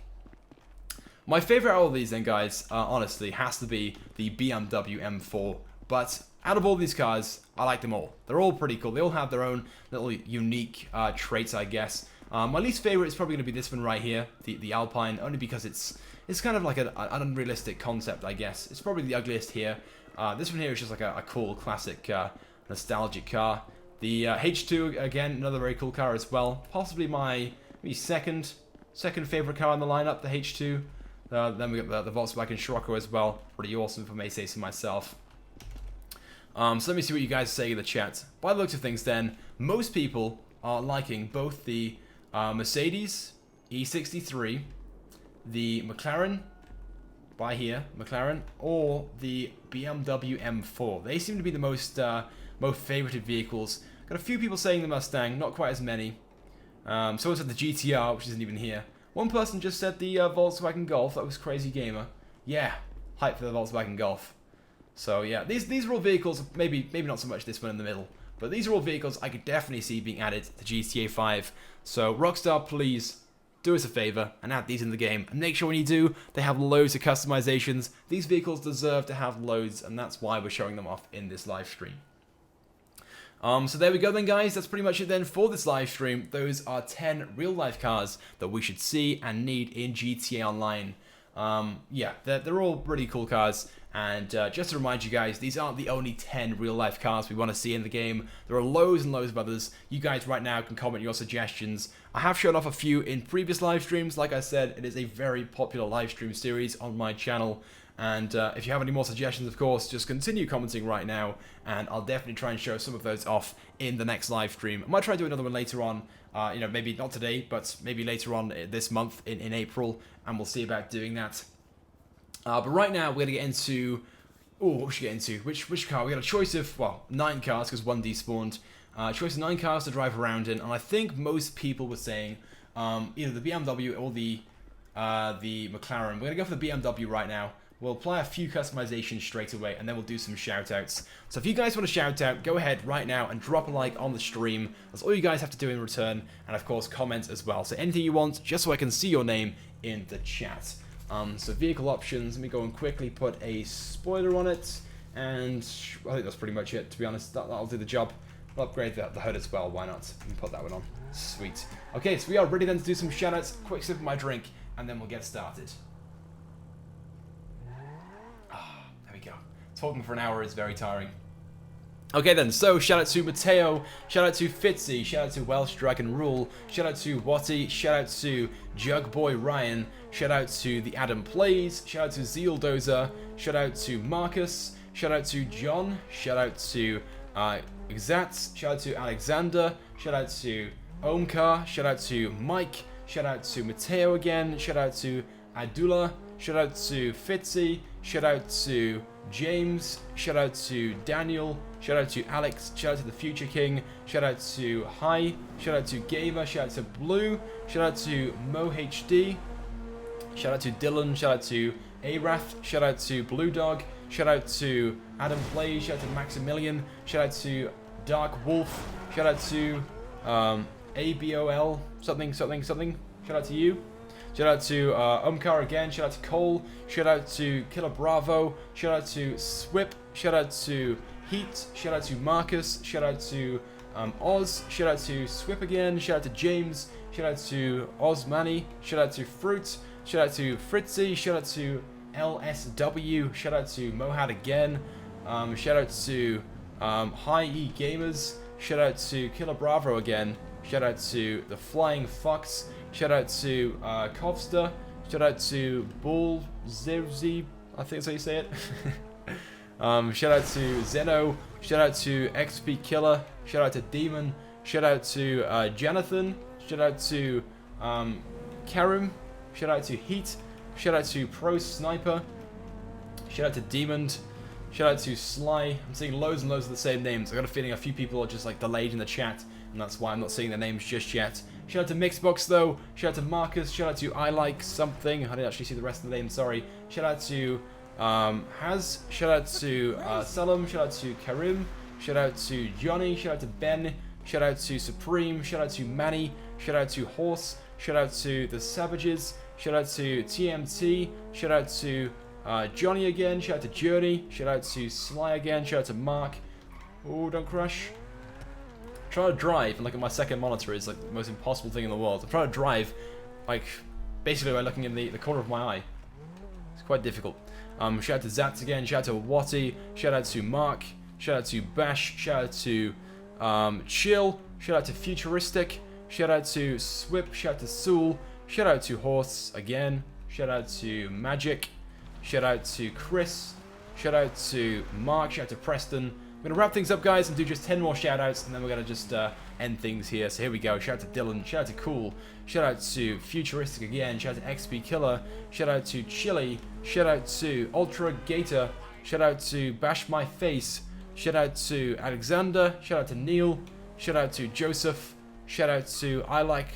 My favorite out of all these then, guys, honestly, has to be the BMW M4. But out of all these cars, I like them all. They're all pretty cool. They all have their own little unique traits, I guess. My least favorite is probably going to be this one right here, the Alpine, only because it's kind of like an unrealistic concept, I guess. It's probably the ugliest here. This one here is just like a cool, classic, nostalgic car. The H2, again, another very cool car as well. Possibly my maybe second favorite car in the lineup, the H2. Then we got the Volkswagen Scirocco as well. Pretty awesome if I may say so myself. So let me see what you guys say in the chat. By the looks of things then, most people are liking both the Mercedes E63, the McLaren, by here, McLaren, or the BMW M4. They seem to be the most favorited vehicles. Got a few people saying the Mustang, not quite as many. Someone said the GTR, which isn't even here. One person just said the Volkswagen Golf. That was Crazy Gamer. Yeah, hype for the Volkswagen Golf. So yeah, these are all vehicles. Maybe not so much this one in the middle, but these are all vehicles I could definitely see being added to GTA 5. So Rockstar, please do us a favor and add these in the game, and make sure when you do, they have loads of customizations. These vehicles deserve to have loads, and that's why we're showing them off in this live stream. So there we go then, guys. That's pretty much it then for this live stream. Those are 10 real-life cars that we should see and need in GTA Online. Yeah, they're all really cool cars. And just to remind you guys, these aren't the only 10 real-life cars we want to see in the game. There are loads and loads of others. You guys right now can comment your suggestions. I have shown off a few in previous live streams. Like I said, it is a very popular live stream series on my channel. And if you have any more suggestions, of course, just continue commenting right now, and I'll definitely try and show some of those off in the next live stream. I might try to do another one later on, you know, maybe not today, but maybe later on this month in April, and we'll see about doing that. But right now, we're going to get into Oh, what should we get into? Which car? We got a choice of, well, 9 cars because 1 despawned. Choice of 9 cars to drive around in, and I think most people were saying either the BMW or the McLaren. We're gonna go for the BMW right now. We'll apply a few customizations straight away, and then we'll do some shout-outs. So if you guys want to shout out, go ahead right now and drop a like on the stream. That's all you guys have to do in return, and of course comment as well. So anything you want, just so I can see your name in the chat. So vehicle options, let me go and quickly put a spoiler on it, and I think that's pretty much it, to be honest. That'll do the job. I'll upgrade the hood as well, why not? And put that one on. Sweet. Okay, so we are ready then to do some shout-outs. Quick sip of my drink, and then we'll get started. There we go. Talking for an hour is very tiring. Okay then, so shout out to Mateo, shout out to Fitzy, shout out to Welsh Dragon Rule, shout out to Watty, shout out to Jugboy Ryan, shout out to the Adam Plays, shout out to Zealdozer, shout out to Marcus, shout out to John, shout out to Exats, shout out to Alexander, shout out to Omkar, shout out to Mike, shout out to Mateo again, shout out to Adula, shout out to Fitzy, shout out to James, shout out to Daniel, shout out to Alex, shout out to the Future King, shout out to Hi, shout out to Gamer, shout out to Blue, shout out to MoHD, shout out to Dylan, shout out to Arath, shout out to Blue Dog, shout out to Adam Play, shout out to Maximilian, shout out to Dark Wolf, shout out to ABOL, something, shout out to you. Shout out to Umkar again, shout out to Cole, shout out to Killer Bravo, shout out to Swip, shout out to Heat, shout out to Marcus, shout out to Oz, shout out to Swip again, shout out to James, shout out to Ozmani, shout out to Fruit, shout out to Fritzy, shout out to LSW, shout out to Mohad again, shout out to High E Gamers, shout out to Killer Bravo again, shout out to the Flying Fox, shout out to Kovster, shout out to Bull Zirzi, I think that's how you say it. Shout out to Zeno, shout out to XP Killer, shout out to Demon, shout out to Jonathan, shout out to Karim, shout out to Heat, shout out to Pro Sniper, shout out to Demon, shout out to Sly. I'm seeing loads and loads of the same names. I got a feeling a few people are just like delayed in the chat, and that's why I'm not seeing their names just yet. Shout out to Mixbox though, shout out to Marcus, shout out to I Like Something, I didn't actually see the rest of the name, sorry. Shout out to Haz, shout out to Salam, shout out to Karim, shout out to Johnny, shout out to Ben, shout out to Supreme, shout out to Manny, shout out to Horse, shout out to The Savages, shout out to TMT, shout out to Johnny again, shout out to Journey, shout out to Sly again, shout out to Mark. Oh, don't crash. Trying to drive and look at my second monitor is like the most impossible thing in the world. I'm trying to drive like basically by looking in the corner of my eye. It's quite difficult. Shout out to Zats again, shout out to Watty, shout out to Mark, shout out to Bash, shout out to Chill, shout out to Futuristic, shout out to Swip, shout out to Soul, shout out to Horse again, shout out to Magic, shout out to Chris, shout out to Mark, shout out to Preston. We're going to wrap things up, guys, and do just 10 more shout-outs, and then we're going to just end things here. So here we go. Shout out to Dylan. Shout out to Cool. Shout out to Futuristic again. Shout out to XP Killer. Shout out to Chili. Shout out to Ultra Gator. Shout out to Bash My Face. Shout out to Alexander. Shout out to Neil. Shout out to Joseph. Shout out to I Like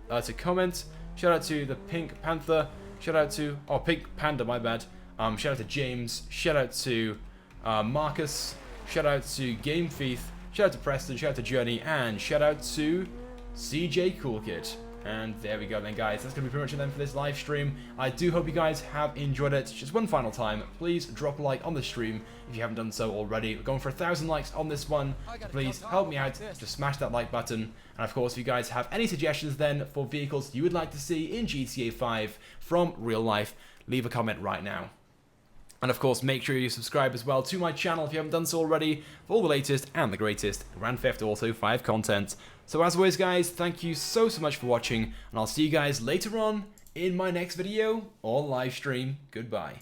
to Comment. Shout out to the Pink Panther. Shout out to... Oh, Pink Panda, my bad. Shout out to James. Shout out to Marcus. Shout out to Game Thief, shout out to Preston, shout out to Journey, and shout out to CJ Coolkid. And there we go then, guys. That's going to be pretty much it then for this live stream. I do hope you guys have enjoyed it. Just one final time, please drop a like on the stream if you haven't done so already. We're going for 1,000 likes on this one. So please help me out. Just smash that like button. And of course, if you guys have any suggestions then for vehicles you would like to see in GTA 5 from real life, leave a comment right now. And of course, make sure you subscribe as well to my channel if you haven't done so already for all the latest and the greatest Grand Theft Auto 5 content. So as always, guys, thank you so much for watching, and I'll see you guys later on in my next video or live stream. Goodbye.